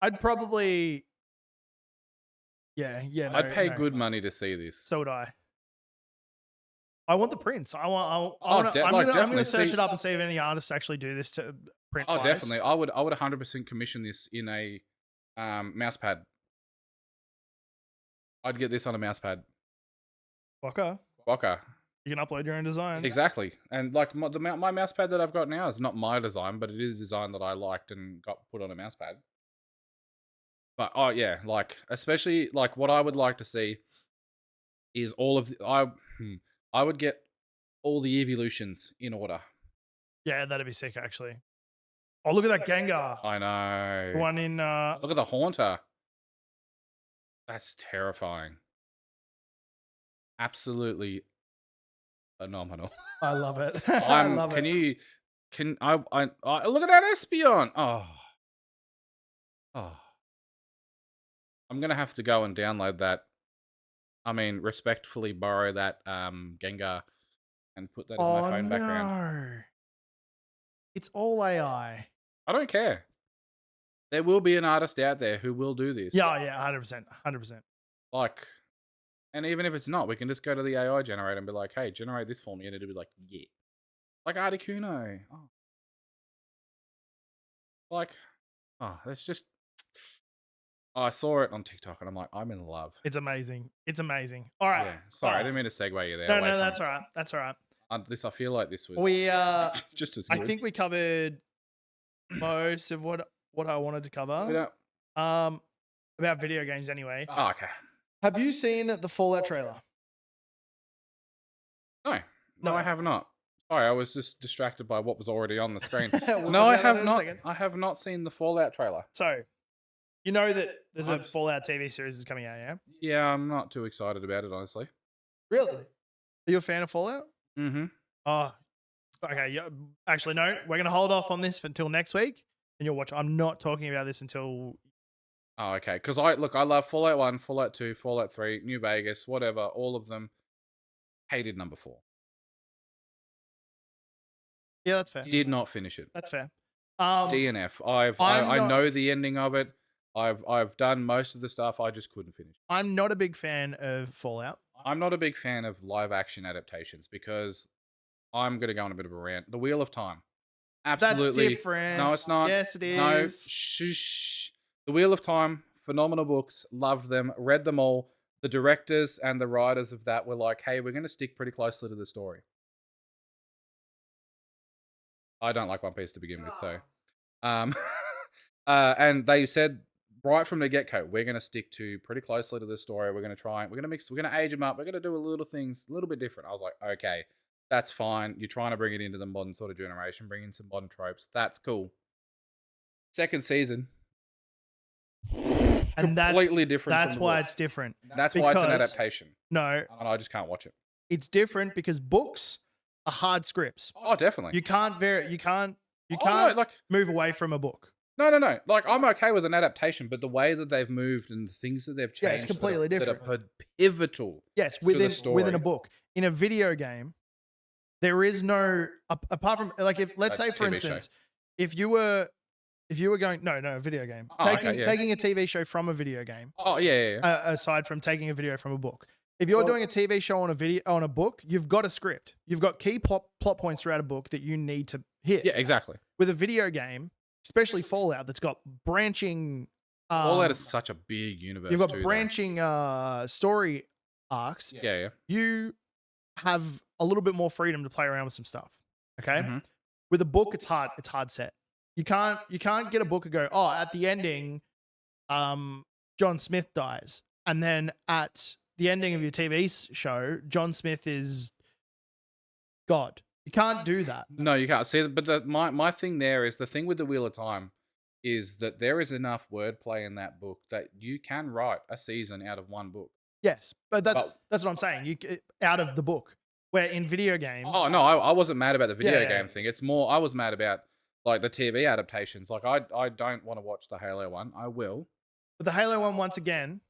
A: I'd probably. Yeah. No,
B: I'd pay
A: no.
B: good money to see this.
A: So would I. I want the prints. I'm
B: definitely.
A: gonna search it up and see if any artists actually do this to print.
B: Oh, definitely. I would 100% commission this in a mouse pad. I'd get this on a mouse pad.
A: Waka. You can upload your own designs.
B: Exactly. And like my mouse pad that I've got now is not my design, but it is a design that I liked and got put on a mouse pad. But yeah, like, especially like what I would like to see is all of I would get all the evolutions in order.
A: Yeah, that'd be sick, actually. Oh, look at that Gengar.
B: I know.
A: The one in
B: Look at the Haunter. That's terrifying. Absolutely phenomenal.
A: I love it. I love it.
B: Look at that Espeon. Oh. I'm gonna have to go and download that. I mean, respectfully borrow that Gengar and put that in my phone background.
A: No. It's all AI.
B: I don't care. There will be an artist out there who will do this.
A: Yeah, 100%, 100%.
B: Like, and even if it's not, we can just go to the AI generator and be like, "Hey, generate this for me," and it'll be like, "Yeah." Like Articuno. Oh. Like, that's just. Oh, I saw it on TikTok and I'm like, I'm in love.
A: It's amazing. It's amazing. All right.
B: Yeah. Sorry, I didn't mean to segue you there.
A: No, that's all right. That's all right.
B: I feel like this was
A: We
B: just as good.
A: I think we covered most of what I wanted to cover. About video games anyway.
B: Oh, okay.
A: Have you seen the Fallout trailer?
B: No, I have not. Sorry, I was just distracted by what was already on the screen.
A: We'll
B: No,
A: talk
B: I
A: about that
B: have
A: in a
B: not.
A: second.
B: I have not seen the Fallout trailer.
A: So, you know that there's a Fallout TV series that's coming out, yeah?
B: Yeah, I'm not too excited about it, honestly.
A: Really? Are you a fan of Fallout?
B: Mm-hmm.
A: Oh, okay. Yeah, actually, no. We're going to hold off on this until next week, and you'll watch. I'm not talking about this until...
B: Oh, okay. Because I love Fallout 1, Fallout 2, Fallout 3, New Vegas, whatever, all of them. Hated number 4.
A: Yeah, that's fair.
B: Did not finish it.
A: That's fair.
B: DNF. I know the ending of it. I've done most of the stuff. I just couldn't finish.
A: I'm not a big fan of Fallout.
B: I'm not a big fan of live action adaptations because I'm going to go on a bit of a rant. The Wheel of Time. Absolutely.
A: That's different.
B: No, it's not.
A: Yes, it is.
B: No, shush. The Wheel of Time. Phenomenal books. Loved them. Read them all. The directors and the writers of that were like, hey, we're going to stick pretty closely to the story. I don't like One Piece to begin with, so. And they said right from the get-go, we're going to stick to pretty closely to the story. We're going to age them up. We're going to do a little things a little bit different. I was like, okay, that's fine. You're trying to bring it into the modern sort of generation, bring in some modern tropes. That's cool. Second season.
A: And
B: completely different.
A: That's why it's different.
B: That's why it's an adaptation.
A: No.
B: And I just can't watch it.
A: It's different because books are hard scripts.
B: Oh, definitely.
A: You can't move away from a book.
B: No. Like, I'm okay with an adaptation, but the way that they've moved and the things that they've changed,
A: it's completely different.
B: That are pivotal.
A: Yes, within a book. In a video game, there is no apart from like if let's say for instance, if you were going a video game, taking a TV show from a video game.
B: Oh yeah.
A: Aside from taking a video from a book. If you're doing a TV show on a book, you've got a script. You've got key plot points throughout a book that you need to hit.
B: Yeah, exactly.
A: With a video game, especially Fallout, that's got branching.
B: Fallout is such a big universe.
A: You've got branching story arcs.
B: Yeah.
A: You have a little bit more freedom to play around with some stuff. Okay. Mm-hmm. With a book, it's hard. It's hard set. You can't get a book and go, at the ending, John Smith dies, and then at the ending of your TV show, John Smith is God. You can't do that.
B: No, you can't. See, but my thing there is the thing with the Wheel of Time is that there is enough wordplay in that book that you can write a season out of one book.
A: Yes, but that's what I'm saying. You out of the book. Where in video games.
B: Oh no, I wasn't mad about the video game thing. It's more I was mad about like the TV adaptations. Like I don't want to watch the Halo one. I will.
A: But the Halo one, once again,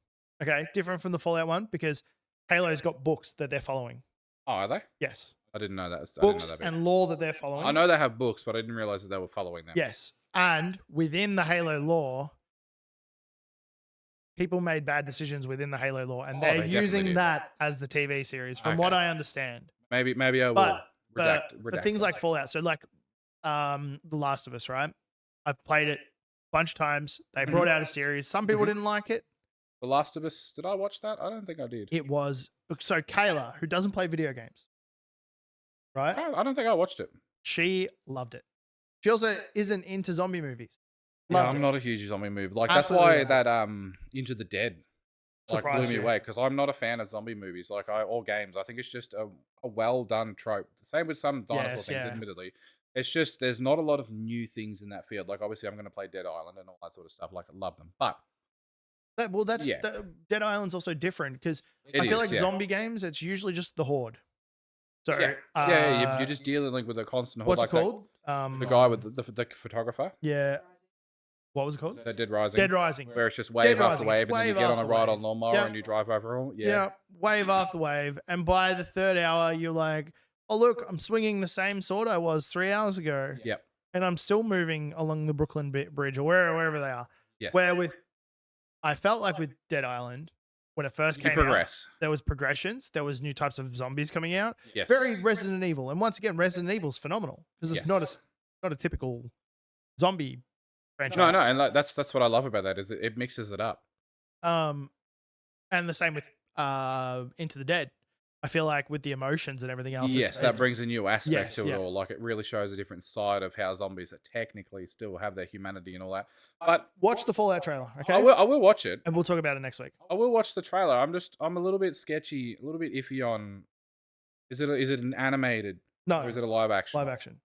A: okay, different from the Fallout one because Halo's got books that they're following.
B: Oh, are they?
A: Yes.
B: I didn't know that.
A: Books and lore that they're following.
B: I know they have books, but I didn't realize that they were following them.
A: Yes. And within the Halo lore, people made bad decisions within the Halo lore, and they're using that as the TV series, from what I understand.
B: Maybe I will.
A: But things like Fallout, so like The Last of Us, right? I've played it a bunch of times. They brought out a series. Some people didn't like it.
B: The Last of Us, did I watch that? I don't think I did.
A: It was... So Kayla, who doesn't play video games, right?
B: I don't think I watched it.
A: She loved it. She also isn't into zombie movies.
B: I'm not a huge zombie movie. Like absolutely that's why that Into the Dead like blew me away because I'm not a fan of zombie movies or games. I think it's just a well done trope. The same with some dinosaur things, admittedly. It's just there's not a lot of new things in that field. Like obviously I'm going to play Dead Island and all that sort of stuff. Like I love them, but
A: Dead Island's also different because I feel like zombie games, it's usually just the horde. So
B: you're just dealing with a constant horde.
A: What's it called?
B: The guy with the photographer.
A: Yeah. What was it called?
B: Dead Rising.
A: Dead Rising.
B: Where it's just wave after wave, and then you get on a ride on lawnmower and you drive over all. Yeah,
A: wave after wave, and by the third hour, you're like, "Oh look, I'm swinging the same sword I was 3 hours ago."
B: Yep.
A: and I'm still moving along the Brooklyn Bridge or wherever they are.
B: Yes.
A: Where I felt like with Dead Island, when it first
B: You
A: came out,
B: progress.
A: there was progressions, there was new types of zombies coming out.
B: Yes.
A: Very Resident Evil, and once again, Resident Evil's phenomenal because it's not a typical zombie franchise.
B: No, and that's what I love about that is it mixes it up.
A: And the same with Into the Dead. I feel like with the emotions and everything else,
B: Yes, that brings a new aspect to it
A: yeah.
B: all. Like it really shows a different side of how zombies that technically still have their humanity and all that. But
A: Watch the Fallout trailer, okay?
B: I will watch it.
A: And we'll talk about it next week.
B: I will watch the trailer. I'm a little bit sketchy, a little bit iffy on is it an animated
A: No,
B: or is it a live action?
A: live action.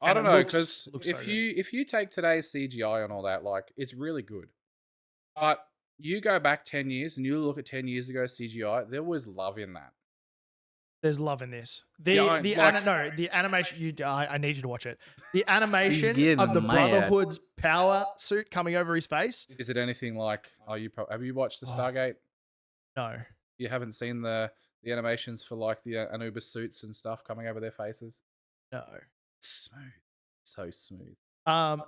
B: I
A: And
B: don't
A: it
B: know
A: looks
B: because
A: so good.
B: if you take today's CGI and all that, like it's really good. But you go back 10 years and you look at 10 years ago CGI, there was love in that.
A: There's love in this.
B: Yeah,
A: The animation. I need you to watch it. The animation
C: getting
A: of the
C: mad.
A: Brotherhood's power suit coming over his face.
B: Is it anything like have you watched the Stargate?
A: No,
B: You haven't seen the animations for like the Anubis suits and stuff coming over their faces?
A: no.
B: Smooth. So smooth.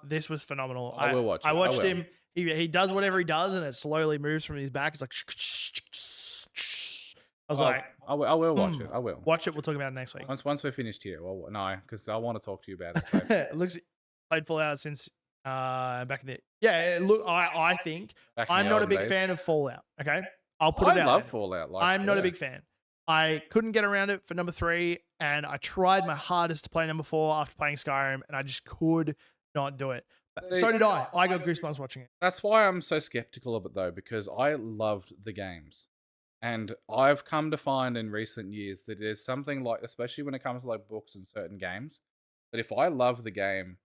A: This was phenomenal.
B: I will watch it.
A: I watched
B: I will.
A: him. He does whatever he does, and it slowly moves from his back. It's like. I was like,
B: I will watch it. I will.
A: watch it. We'll talk about it next week.
B: Once we're finished here. Well, no, because I want to talk to you about it. So.
A: It looks played Fallout since back in the look. I think
B: Back in
A: I'm
B: the
A: not a
B: olden
A: big
B: days.
A: fan of Fallout. Okay, I'll put it
B: I
A: out.
B: love
A: there.
B: Fallout. Like,
A: I'm not a big fan. I couldn't get around it for number 3, and I tried my hardest to play number 4 after playing Skyrim, and I just could not do it. But so did I. I got goosebumps watching it.
B: That's why I'm so skeptical of it though, because I loved the games. And I've come to find in recent years that there's something like, especially when it comes to like books and certain games, that if I love the game,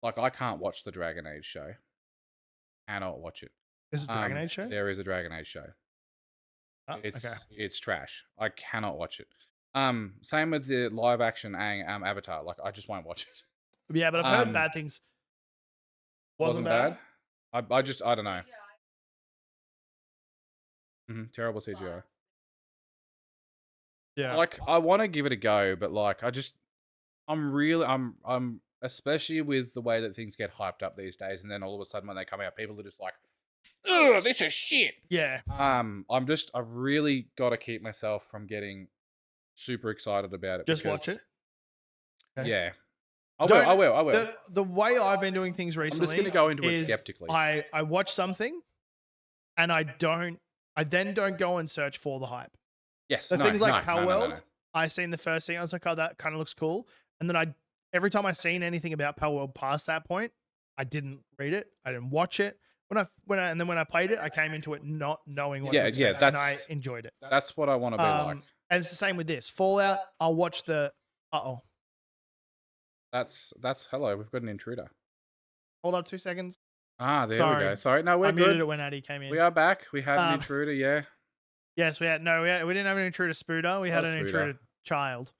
B: like I can't watch the Dragon Age show. Cannot watch it.
A: Is it Dragon Age show?
B: There is a Dragon Age show.
A: Oh,
B: It's trash. I cannot watch it. Same with the live action Avatar. Like I just won't watch it.
A: Yeah, but I've heard bad things. Wasn't bad.
B: I don't know. Terrible CGI.
A: Yeah.
B: Like I want to give it a go, but like I'm especially with the way that things get hyped up these days, and then all of a sudden when they come out, people are just like, "Ugh, this is shit."
A: Yeah.
B: I really got to keep myself from getting super excited about it.
A: Just watch it. Okay.
B: Yeah. I will.
A: The way I've been doing things recently.
B: I'm just going to go into it
A: is
B: skeptically.
A: I watch something, and I then don't go and search for the hype.
B: Yes.
A: Things like Power World. I seen the first thing. I was like, oh, that kind of looks cool. And then every time I seen anything about Power World past that point, I didn't read it. I didn't watch it. When I played it, I came into it not knowing what to expect, and I enjoyed it.
B: That's what I want to be like.
A: And it's the same with this Fallout. I'll watch the.
B: That's hello. We've got an intruder.
A: Hold up 2 seconds.
B: There we go. Sorry, no, we're
A: I
B: good.
A: muted it when Addy came in.
B: We are back. We had an intruder. Yeah.
A: Yes, we had. No, we didn't have an intruder spooter. We had an intruder child.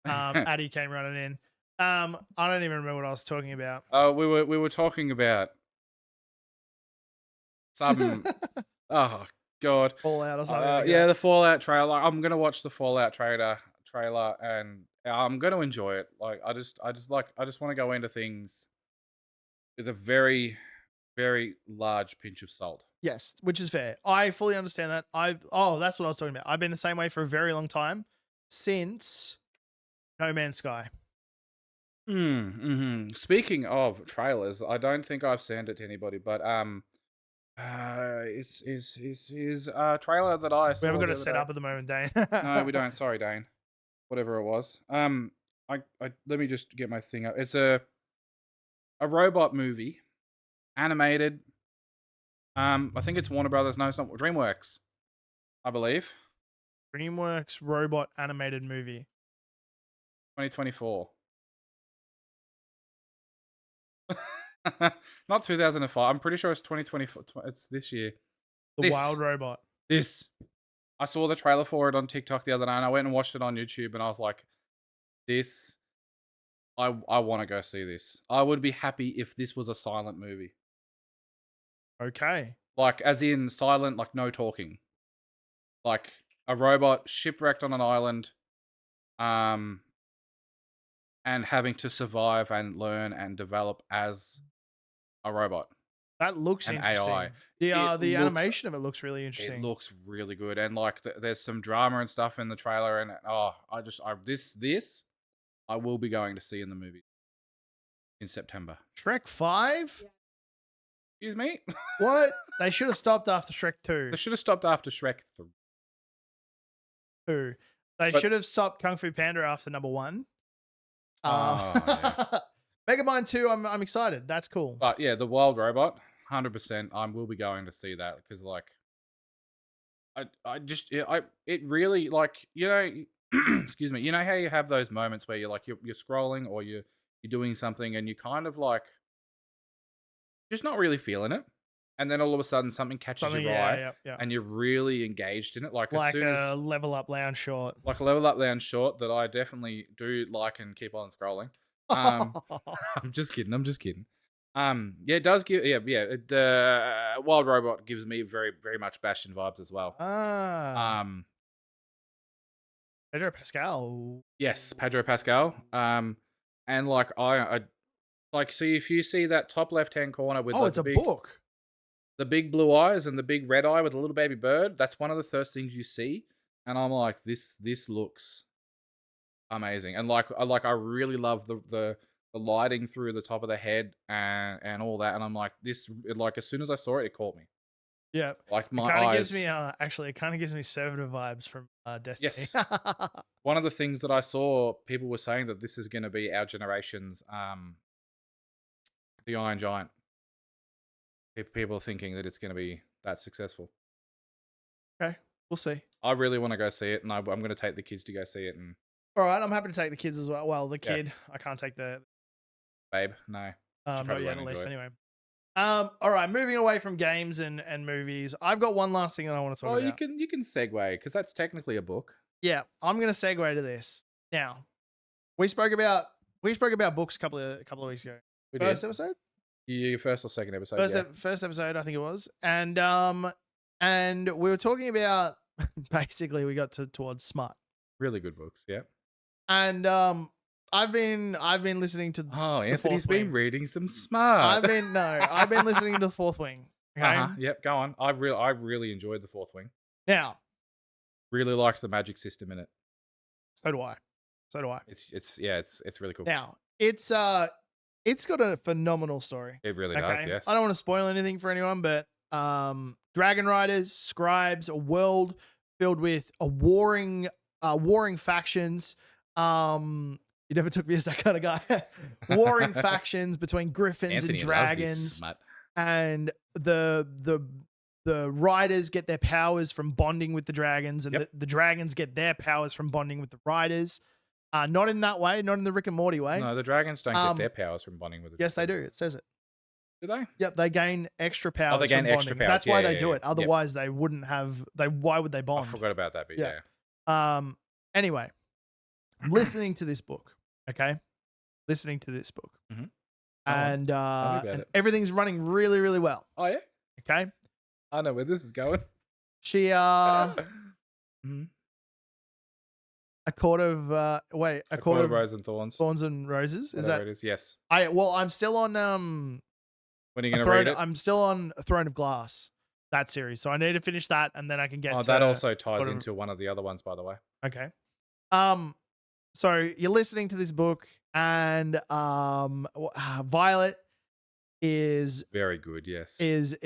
A: Addy came running in. I don't even remember what I was talking about.
B: We were talking about some. Oh God.
A: Fallout or something.
B: Yeah, the Fallout trailer. I'm gonna watch the Fallout trailer, and I'm gonna enjoy it. Like I just want to go into things with a very, very large pinch of salt.
A: Yes, which is fair. I fully understand that. That's what I was talking about. I've been the same way for a very long time, since No Man's Sky.
B: Speaking of trailers, I don't think I've sent it to anybody, but is a trailer that I saw.
A: We haven't got it set up at the moment, Dane.
B: No, we don't. Sorry, Dane. Whatever it was. Let me just get my thing up. It's a robot movie, animated. I think it's Warner Brothers. No, it's not DreamWorks, I believe.
A: DreamWorks robot animated movie.
B: 2024. Not 2005. I'm pretty sure it's 2024. It's this year.
A: The Wild Robot.
B: I saw the trailer for it on TikTok the other night, and I went and watched it on YouTube, and I was like, I want to go see this. I would be happy if this was a silent movie.
A: Okay.
B: Like, as in silent, like no talking. Like a robot shipwrecked on an island. and having to survive and learn and develop as a robot,
A: That looks
B: an
A: interesting.
B: AI. It
A: The
B: looks
A: animation of it looks really
B: it
A: interesting.
B: looks really good, and like there's some drama and stuff in the trailer, and this I will be going to see in the movie in September.
A: Shrek 5?
B: Excuse me.
A: What? They should have stopped after Shrek 2.
B: They should have stopped after Shrek 3.
A: 2. They
B: But
A: should have stopped Kung Fu Panda after number 1.
B: yeah.
A: Megamind 2, I'm excited. That's cool.
B: But yeah, the Wild Robot, 100%. I will be going to see that because like it really like excuse me. You know how you have those moments where you're scrolling or you're doing something and you kind of like just not really feeling it, and then all of a sudden something catches your eye
A: Yeah.
B: and you're really engaged in it. Like as
A: Like
B: soon
A: a
B: as
A: level up lounge short.
B: like a level up lounge short that I definitely do like and keep on scrolling. I'm just kidding. I'm just kidding. Yeah, it does give. The Wild Robot gives me very, very much Bastion vibes as well.
A: Pedro Pascal.
B: Yes, Pedro Pascal. And like I like see if you see that top left hand corner with
A: It's a book.
B: the big blue eyes and the big red eye with a little baby bird. That's one of the first things you see, and I'm like, this looks amazing. And I really love the lighting through the top of the head and all that. And I'm like, like as soon as I saw it, it caught me.
A: Yeah.
B: Like my
A: It kind of
B: eyes.
A: gives me actually it kind of gives me Servitor vibes from Destiny.
B: Yes. One of the things that I saw, people were saying that this is going to be our generation's the Iron Giant. People are thinking that it's going to be that successful.
A: Okay, we'll see.
B: I really want to go see it, and I'm going to take the kids to go see it. And
A: all right, I'm happy to take the kids as well. Well, the kid, I can't take the
B: babe. No,
A: not yet, at least. Anyway, all right. Moving away from games and movies, I've got one last thing that I want to talk about.
B: You can segue because that's technically a book.
A: Yeah, I'm going to segue to this now. We spoke about books a couple of weeks ago. First episode.
B: Your first or second episode?
A: First episode, I think it was, and we were talking about basically we got towards Smart.
B: Really good books, yeah.
A: And I've been listening to.
B: Oh, Anthony's been reading some Smart.
A: I've been listening to the Fourth Wing. Okay?
B: Yep, go on. I really enjoyed the Fourth Wing.
A: Now,
B: really liked the magic system in it.
A: So do I.
B: It's really cool.
A: Now, it's got a phenomenal story.
B: It really does, yes.
A: I don't want to spoil anything for anyone, but Dragon Riders, Scribes, a world filled with warring factions. You never took me as that kind of guy. Warring factions between griffins
B: Anthony
A: and dragons. And the riders get their powers from bonding with the dragons, and the dragons get their powers from bonding with the riders. Not in that way, not in the Rick and Morty way.
B: No, the dragons don't get their powers from bonding with the
A: Yes, they do. It says it.
B: Do they?
A: Yep, they gain extra powers.
B: They gain extra powers.
A: That's why they do it. Otherwise, they wouldn't have. Why would they bond?
B: I forgot about that, but yeah.
A: Anyway, listening to this book, okay?
B: Mm-hmm.
A: And everything's running really, really well.
B: Oh yeah.
A: Okay.
B: I know where this is going.
A: She
B: mm-hmm.
A: A Court of
B: Roses and Thorns.
A: Thorns and Roses. Is
B: that it is? Yes.
A: I'm still on
B: when are you gonna read it?
A: I'm still on Throne of Glass, that series. So I need to finish that and then I can get to
B: that also ties into one of the other ones, by the way.
A: Okay. So you're listening to this book and Violet is
B: very good, yes.
A: Is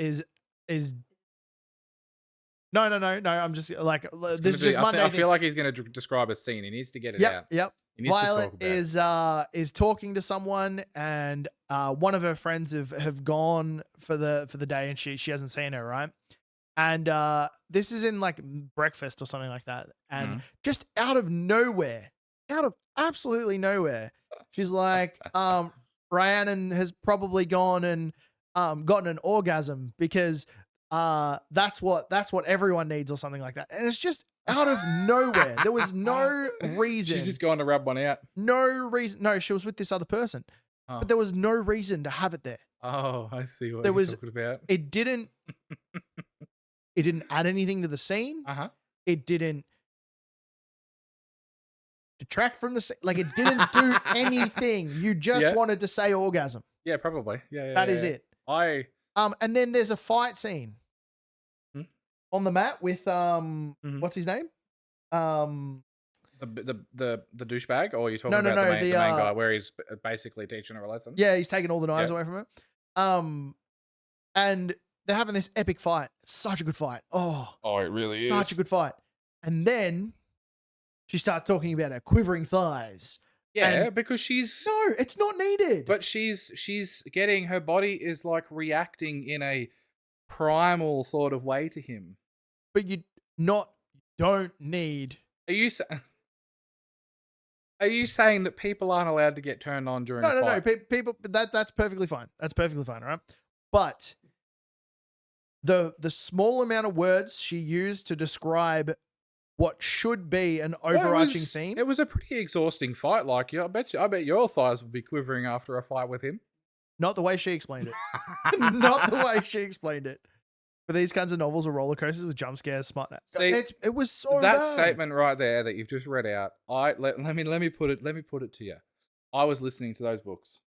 A: No. I'm just like this is just Monday.
B: I feel like he's going to describe a scene. He needs to get it out.
A: Yep. Violet is talking to someone, and one of her friends have gone for the day, and she hasn't seen her, right? And this is in like breakfast or something like that, and just out of absolutely nowhere, she's like, Rhiannon has probably gone and gotten an orgasm because that's what everyone needs or something like that. And it's just out of nowhere. There was no reason.
B: She's just going to rub one out.
A: No reason. No, she was with this other person. Oh. But there was no reason to have it there.
B: Oh, I see what you're talking about.
A: It didn't add anything to the scene.
B: Uh-huh.
A: It didn't detract from the like it didn't do anything. You just
B: Yeah.
A: wanted to say orgasm.
B: Yeah, probably. Yeah,
A: That is it.
B: I
A: And then there's a fight scene
B: Hmm?
A: on the mat with
B: Mhm.
A: what's his name? Um
B: the douchebag, or are you talking
A: no,
B: about
A: no,
B: the main guy where he's basically teaching her a lesson?
A: yeah, he's taking all the knives
B: Yeah.
A: away from her. And they're having this epic fight. Such a good fight. Oh,
B: Oh, it really
A: such a
B: is.
A: good fight. And then she starts talking about her quivering thighs.
B: Yeah,
A: And
B: because she's
A: no, it's not needed.
B: but she's getting her body is like reacting in a primal sort of way to him.
A: But you don't need.
B: Are you are you saying that people aren't allowed to get turned on during a
A: No.
B: fight?
A: People, that's perfectly fine. That's perfectly fine, all right? But the small amount of words she used to describe what should be an overarching theme.
B: It was a pretty exhausting fight. Like, yeah, I bet your thighs would be quivering after a fight with him.
A: Not the way she explained it. Not the way she explained it. For these kinds of novels or roller coasters with jump scares, smart.
B: See,
A: it was so
B: that
A: bad.
B: statement right there that you've just read out. Let me put it to you. I was listening to those books,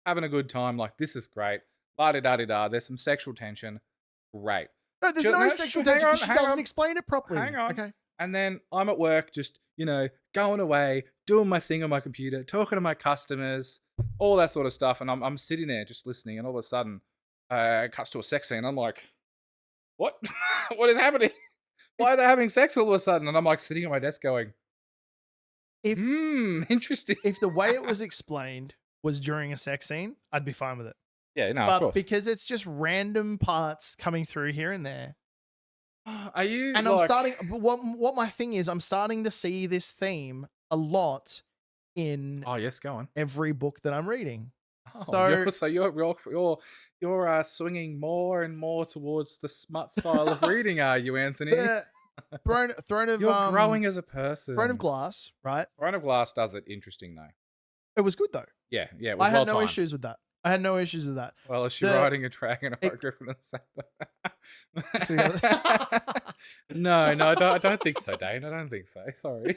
B: having a good time. Like, this is great. La di da di da. There's some sexual tension. Great.
A: No, there's no sexual tension because she doesn't explain it properly.
B: Hang on.
A: Okay.
B: And then I'm at work, just, going away, doing my thing on my computer, talking to my customers, all that sort of stuff. And I'm sitting there just listening. And all of a sudden, it cuts to a sex scene. I'm like, what? What is happening? Why are they having sex all of a sudden? And I'm like sitting at my desk going, interesting.
A: If the way it was explained was during a sex scene, I'd be fine with it.
B: Yeah, no,
A: but
B: of course.
A: Because it's just random parts coming through here and there.
B: Are you?
A: And I'm starting. What my thing is, I'm starting to see this theme a lot in.
B: Oh yes, go on.
A: Every book that I'm reading.
B: Oh, so you're swinging more and more towards the smut style of reading, are you, Anthony?
A: Throne of
B: you're growing as a person.
A: Throne of Glass, right?
B: Throne of Glass does it interesting though.
A: It was good though.
B: Yeah. It was
A: I had no issues with that.
B: Well, is she riding a dragon or a griffin and No, I don't think so, Dane. I don't think so. Sorry.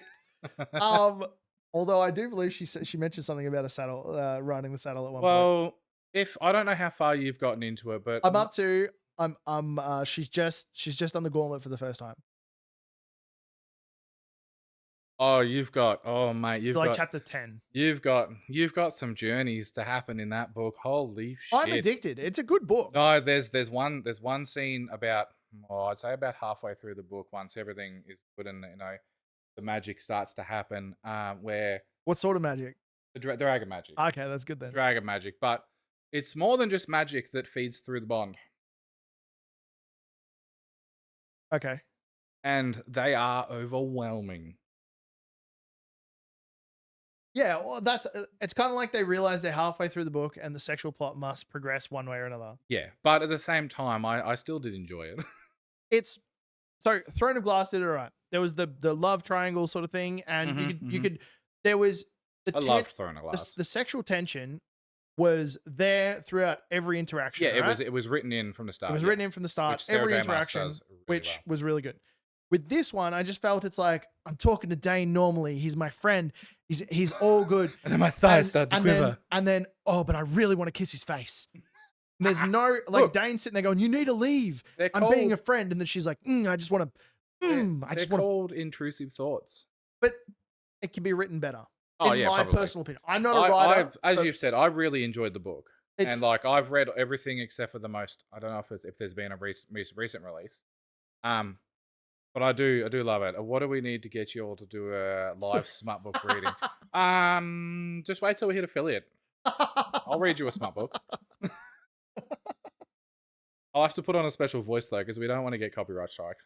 A: Although I do believe she mentioned something about a saddle, riding the saddle at one point.
B: Well, if I don't know how far you've gotten into it, but
A: I'm up to she's just done the gauntlet for the first time.
B: Oh, you've got mate, you've got
A: chapter 10.
B: You've got some journeys to happen in that book. Holy shit.
A: I'm addicted. It's a good book.
B: No, there's one scene about I'd say about halfway through the book, once everything is good and the magic starts to happen, where
A: what sort of magic?
B: The dragon magic.
A: Okay, that's good then.
B: Dragon magic, but it's more than just magic that feeds through the bond.
A: Okay.
B: And they are overwhelming.
A: Yeah, well, it's kind of like they realize they're halfway through the book and the sexual plot must progress one way or another.
B: Yeah, but at the same time, I still did enjoy it.
A: So Throne of Glass did it right. There was the love triangle sort of thing, and you could there was
B: I loved Throne of Glass.
A: The sexual tension was there throughout every interaction.
B: Yeah,
A: right?
B: it was written in from the start.
A: It was written in from the start. Every interaction, which was really good. With this one, I just felt it's like I'm talking to Dane normally. He's my friend. He's all good.
B: And then my thighs start to quiver.
A: And then but I really want to kiss his face. And there's no Dane's sitting there going, "You need to leave. I'm being a friend." And then she's like, "I just want to."
B: They're called intrusive thoughts.
A: But it can be written better.
B: Oh,
A: in my
B: probably.
A: personal opinion. I'm not a writer.
B: As you've said, I really enjoyed the book. And I've read everything except for the most. I don't know if there's been a recent release. But I do love it. What do we need to get you all to do a live smut book reading? Just wait till we hit affiliate. I'll read you a smut book. I'll have to put on a special voice though, because we don't want to get copyright strike.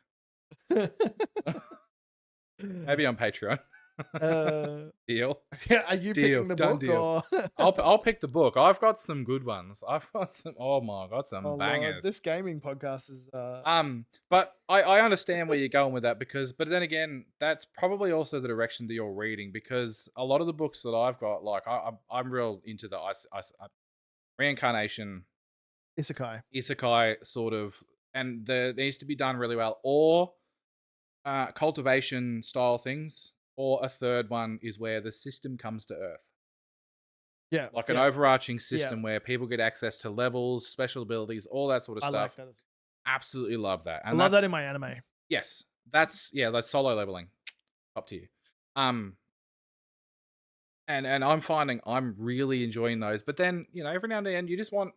B: Maybe on Patreon. Deal.
A: Yeah, are you picking the book?
B: Deal. Or... I'll pick the book. I've got some good ones. I've got some. Oh my, got some bangers.
A: Lord, this gaming podcast is.
B: But I understand where you're going with that but then again, that's probably also the direction that you're reading, because a lot of the books that I've got, like I'm real into the reincarnation, isekai sort of, and there needs to be done really well, or cultivation style things, or a third one is where the system comes to Earth.
A: Yeah.
B: Like an
A: yeah.
B: overarching system where people get access to levels, special abilities, all that sort of
A: I like
B: stuff.
A: that.
B: Absolutely love that.
A: I
B: And
A: love that
B: that's
A: in my anime.
B: yes, that's solo leveling. Top tier. Um and I'm finding I'm really enjoying those. But then, every now and then you just want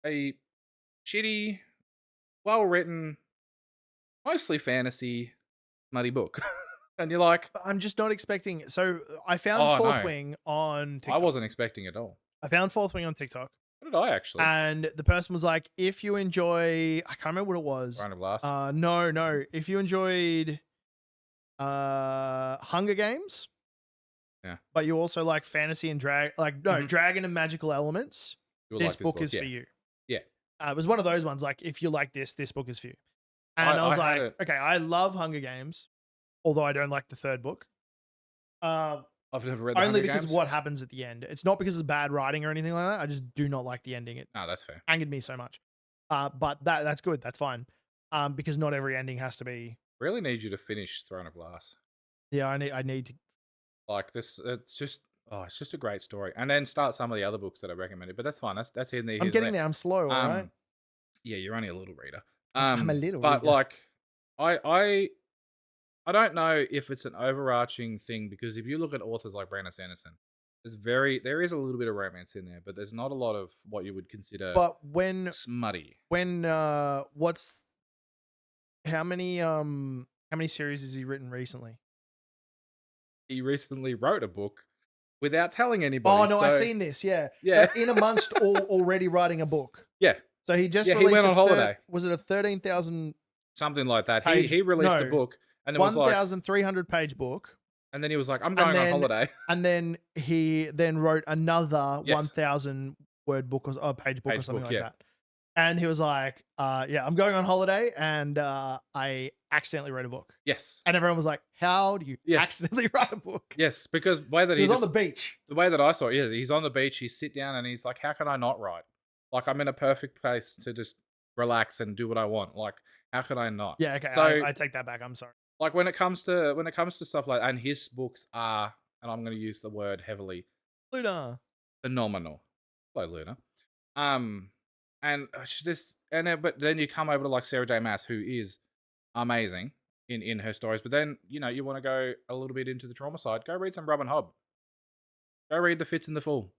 B: a shitty, well written, mostly fantasy, nutty book. And you're like,
A: I'm just not expecting. So I found
B: oh
A: Fourth
B: no,
A: Wing on
B: I
A: TikTok.
B: wasn't expecting it at all.
A: I found Fourth Wing on TikTok.
B: What did I actually?
A: And the person was like, if you enjoy, I can't remember what it was.
B: Round of Glass.
A: No. If you enjoyed Hunger Games,
B: Yeah.
A: but you also like fantasy and dragon and magical elements,
B: You'll
A: this
B: like
A: book is for you.
B: Yeah.
A: It was one of those ones, like, if you like this book is for you. And I was like, okay, I love Hunger Games, although I don't like the third book.
B: I've never read the
A: Only
B: Hunger
A: because
B: Games.
A: of what happens at the end. It's not because it's bad writing or anything like that. I just do not like the ending. It
B: No, that's fair.
A: angered me so much. But that's good. That's fine. Because not every ending has to be.
B: Really need you to finish Throne of Glass.
A: Yeah, I need to.
B: Like this, it's just a great story. And then start some of the other books that I recommended. But that's fine. That's in there.
A: I'm getting there. I'm slow. All right.
B: Yeah, you're only a little reader.
A: I'm a little
B: but
A: reader.
B: like, I don't know if it's an overarching thing, because if you look at authors like Brandon Sanderson, there is a little bit of romance in there, but there's not a lot of what you would consider smutty.
A: How many series has he written recently?
B: He recently wrote a book without telling anybody.
A: Oh no, I've seen this. Yeah.
B: Yeah.
A: But in amongst already writing a book.
B: Yeah.
A: So he just
B: released he went on holiday.
A: Was it a 13,000
B: something like that? He released a book, and it was like
A: 1,300 page book.
B: And then he was like, "I'm going on holiday."
A: And then he wrote another 1,000 word book or page book or something like that. And he was like, "Yeah, I'm going on holiday, and I accidentally wrote a book."
B: Yes.
A: And everyone was like, "How do you accidentally write a book?"
B: Yes, because the way that
A: he was on the beach.
B: The way that I saw it, he's on the beach. He sit down and he's like, "How can I not write? Like, I'm in a perfect place to just relax and do what I want. Like, how could I not?"
A: Yeah, okay.
B: So
A: I take that back. I'm sorry.
B: Like when it comes to stuff like that, and his books are, and I'm going to use the word heavily,
A: Luna,
B: phenomenal. Hello, Luna. But then you come over to like Sarah J. Maas, who is amazing in her stories. But then you want to go a little bit into the trauma side. Go read some Robin Hobb. Go read The Fitz and the Fool.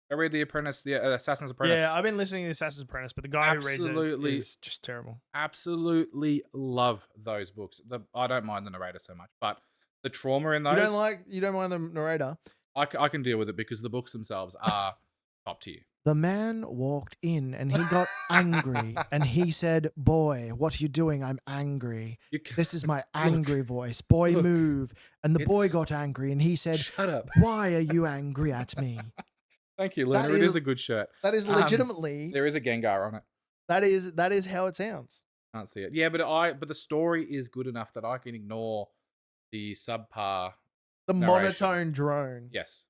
B: Go read The Apprentice, The Assassin's Apprentice.
A: Yeah, I've been listening to The Assassin's Apprentice, but the guy who reads it is just terrible.
B: Absolutely love those books. I don't mind the narrator so much, but the trauma in those.
A: You don't mind the narrator?
B: I can deal with it because the books themselves are top tier.
A: The man walked in and he got angry and he said, "Boy, what are you doing? I'm angry. This is my angry voice. Boy, move." And the boy got angry and he said,
B: "Shut up.
A: Why are you angry at me?"
B: Thank you, Luna. It is a good shirt.
A: That is legitimately.
B: There is a Gengar on it.
A: That is how it sounds.
B: Can't see it. Yeah, but the story is good enough that I can ignore the subpar.
A: The
B: narration.
A: monotone drone.
B: Yes.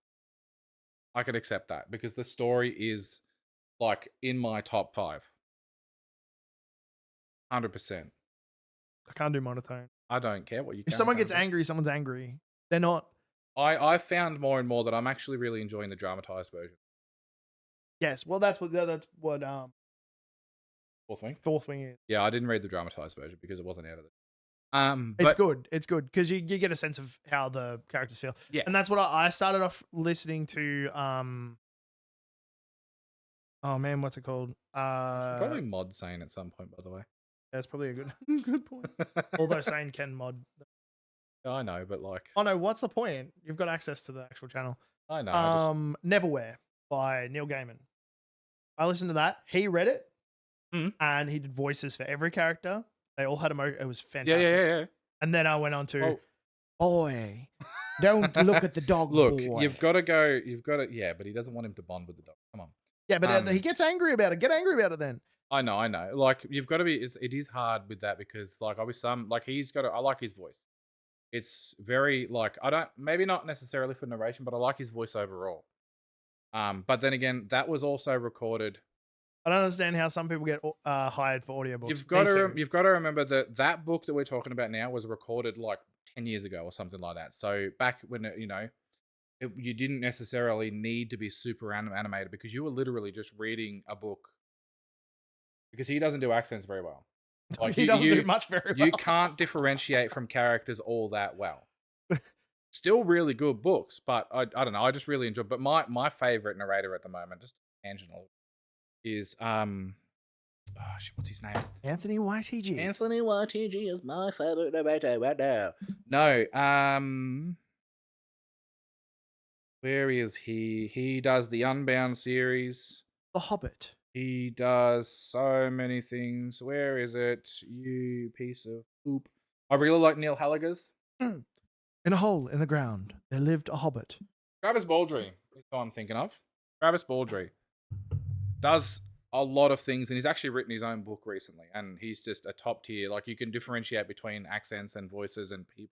B: I could accept that because the story is like in my top 5. 100%.
A: I can't do monotone.
B: I don't care what you.
A: If someone gets angry, someone's angry. They're not.
B: I found more and more that I'm actually really enjoying the dramatized version.
A: Yes, well, that's what Fourth Wing is.
B: Yeah, I didn't read the dramatized version because it wasn't out of it.
A: It's good. It's good because you get a sense of how the characters feel.
B: Yeah,
A: and that's what I started off listening to. Oh man, what's it called?
B: Probably mod Sane at some point, by the way.
A: That's probably a good point. Although Sane can mod.
B: I know, but like,
A: oh no, what's the point? You've got access to the actual channel.
B: I know.
A: Neverwhere by Neil Gaiman. I listened to that. He read it, and he did voices for every character. They all had it was fantastic.
B: Yeah.
A: And then I went on to, boy, don't look at the dog.
B: Look,
A: boy.
B: you've got to. Yeah, but he doesn't want him to bond with the dog. Come on.
A: Yeah, but he gets angry about it. Get angry about it then.
B: I know. Like you've got to be. It is hard with that because like I like his voice. It's very like maybe not necessarily for narration, but I like his voice overall. But then again, that was also recorded.
A: I don't understand how some people get hired for audiobooks.
B: You've got to remember that book that we're talking about now was recorded like 10 years ago or something like that. So back when, you didn't necessarily need to be super animated because you were literally just reading a book because he doesn't do accents very well. Like
A: He doesn't do much very well.
B: You can't differentiate from characters all that well. Still really good books, but I don't know. I just really enjoy. But my favorite narrator at the moment, just tangential, is what's his name?
A: Anthony YTG.
B: Anthony YTG is my favorite narrator right now. No, where is he? He does the Unbound series.
A: The Hobbit.
B: He does so many things. Where is it? You piece of poop. I really like Neil Gallagher's.
A: In a hole in the ground, there lived a hobbit.
B: Travis Baldry is who I'm thinking of. Travis Baldry does a lot of things, and he's actually written his own book recently, and he's just a top tier. Like, you can differentiate between accents and voices and people.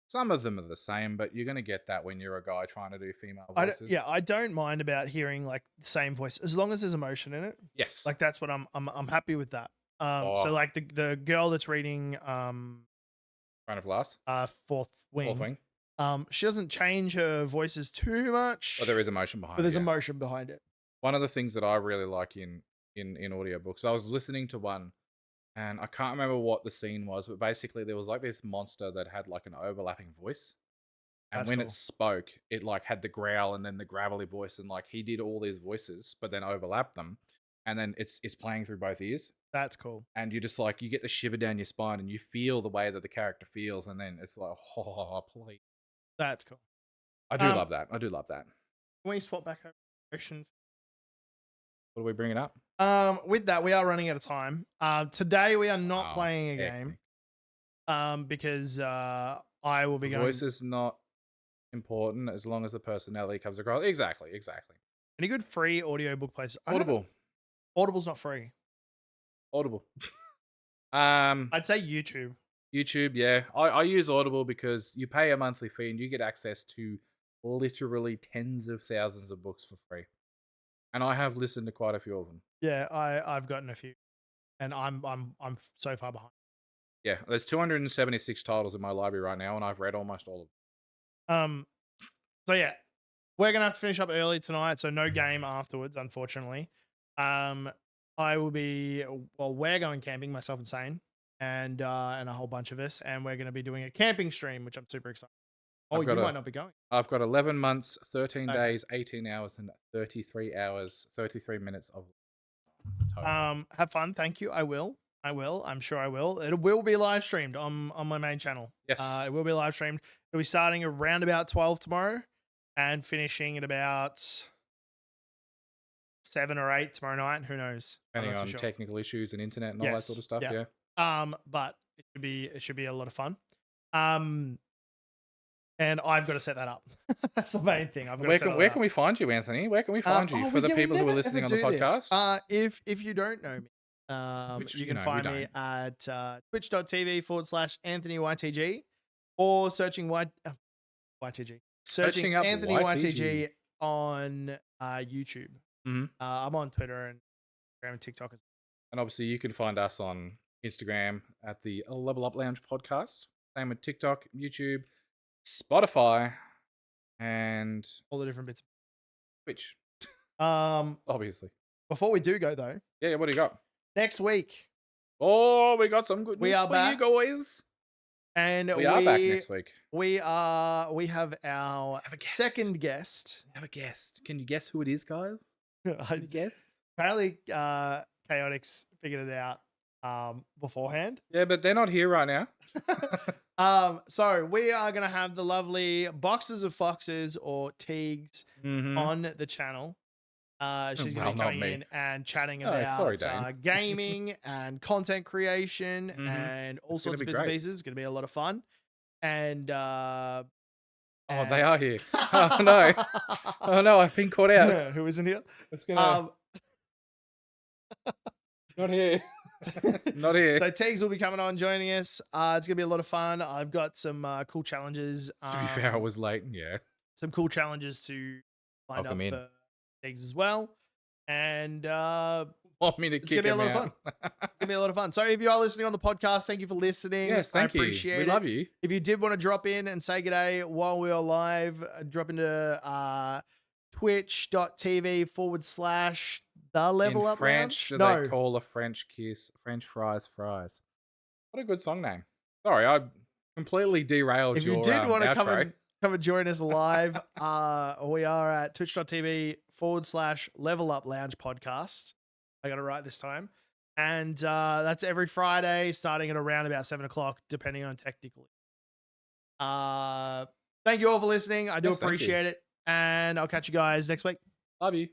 B: Some of them are the same, but you're going to get that when you're a guy trying to do female voices.
A: I don't mind about hearing like the same voice as long as there's emotion in it.
B: Yes.
A: Like that's what I'm happy with that. So like the girl that's reading
B: Crown of Glass.
A: Fourth Wing. She doesn't change her voices too much.
B: But there is emotion behind it.
A: But there's emotion behind it.
B: One of the things that I really like in audiobooks, I was listening to one, and I can't remember what the scene was, but basically there was like this monster that had like an overlapping voice. And
A: That's
B: when
A: cool.
B: it spoke, it like had the growl and then the gravelly voice, and like he did all these voices, but then overlapped them. And then it's playing through both ears.
A: That's cool.
B: And you just like, you get the shiver down your spine and you feel the way that the character feels. And then it's like, oh, please.
A: That's cool.
B: I do love that. I do love that.
A: Can we swap back over emotion?
B: What are we bringing up?
A: With that, we are running out of time. Today we are not playing a game. Because I will be going.
B: Voice is not important as long as the personality comes across. Exactly.
A: Any good free audiobook places?
B: Audible.
A: Audible's not free.
B: Audible.
A: I'd say YouTube.
B: YouTube, yeah. I use Audible because you pay a monthly fee and you get access to literally tens of thousands of books for free. And I have listened to quite a few of them.
A: Yeah, I've gotten a few, and I'm so far behind.
B: Yeah, there's 276 titles in my library right now, and I've read almost all of
A: them. So yeah, we're gonna have to finish up early tonight, so no game afterwards, unfortunately. I will be we're going camping, myself and Sane, and a whole bunch of us, and we're gonna be doing a camping stream, which I'm super excited. Oh, you might not be going.
B: I've got 11 months, 13 days, 18 hours, and 33 minutes of
A: time. Have fun. Thank you. I will. I'm sure I will. It will be live streamed on my main channel.
B: Yes.
A: It will be live streamed. It'll be starting around about 12 tomorrow and finishing at about 7 or 8 tomorrow night. Who knows?
B: Depending on technical issues and internet and all that sort of stuff. Yeah.
A: But it should be a lot of fun. And I've got to set that up. That's the main thing.
B: Where can we find you, Anthony? Where can we find you for the people who are listening on the podcast?
A: If you don't know me, you can find me at twitch.tv/AnthonyYTG or searching YTG. Searching up Anthony YTG on YouTube.
B: Mm-hmm.
A: I'm on Twitter and Instagram and TikTok as well.
B: And obviously you can find us on Instagram at the Level Up Lounge podcast. Same with TikTok, YouTube, Spotify, and
A: all the different bits.
B: Twitch.
A: Obviously. Before we do go though.
B: Yeah, what do you got?
A: Next week.
B: Oh, we got some good news for you guys.
A: And
B: we are back next week.
A: We have our second guest.
B: We have a guest. Can you guess who it is, guys? Can you guess?
A: Apparently Chaotix figured it out beforehand.
B: Yeah, but they're not here right now.
A: So we are gonna have the lovely Boxes of Foxes or Teagues on the channel. She's gonna be coming in and chatting about gaming and content creation and all sorts of bits and pieces. It's gonna be a lot of fun. And
B: they are here. Oh no! Oh no! I've been caught out.
A: Who isn't here?
B: It's gonna. Not here. Not here.
A: So Teagues will be coming on, joining us. It's gonna be a lot of fun. I've got some cool challenges.
B: To be fair, I was late. Yeah.
A: Some cool challenges to find up for Teagues as well. And
B: more want me to
A: It's gonna
B: kick
A: be a
B: him
A: lot of
B: out.
A: fun. It's gonna be a lot of fun. So if you are listening on the podcast, thank you for listening.
B: Yes, thank
A: I appreciate
B: you. We
A: it.
B: love you.
A: If you did want to drop in and say g'day while we are live, drop into twitch.tv/ the Level
B: In
A: Up
B: French,
A: Lounge.
B: do they call a French kiss French fries fries? What a good song name. Sorry, I completely derailed
A: If you
B: your
A: did want to
B: outro.
A: come and join us live, we are at twitch.tv/ Level Up Lounge podcast. I got it right this time. And that's every Friday, starting at around about 7 o'clock, depending on technically. Thank you all for listening. I do
B: Yes, thank you.
A: appreciate it. And I'll catch you guys next week.
B: Love you.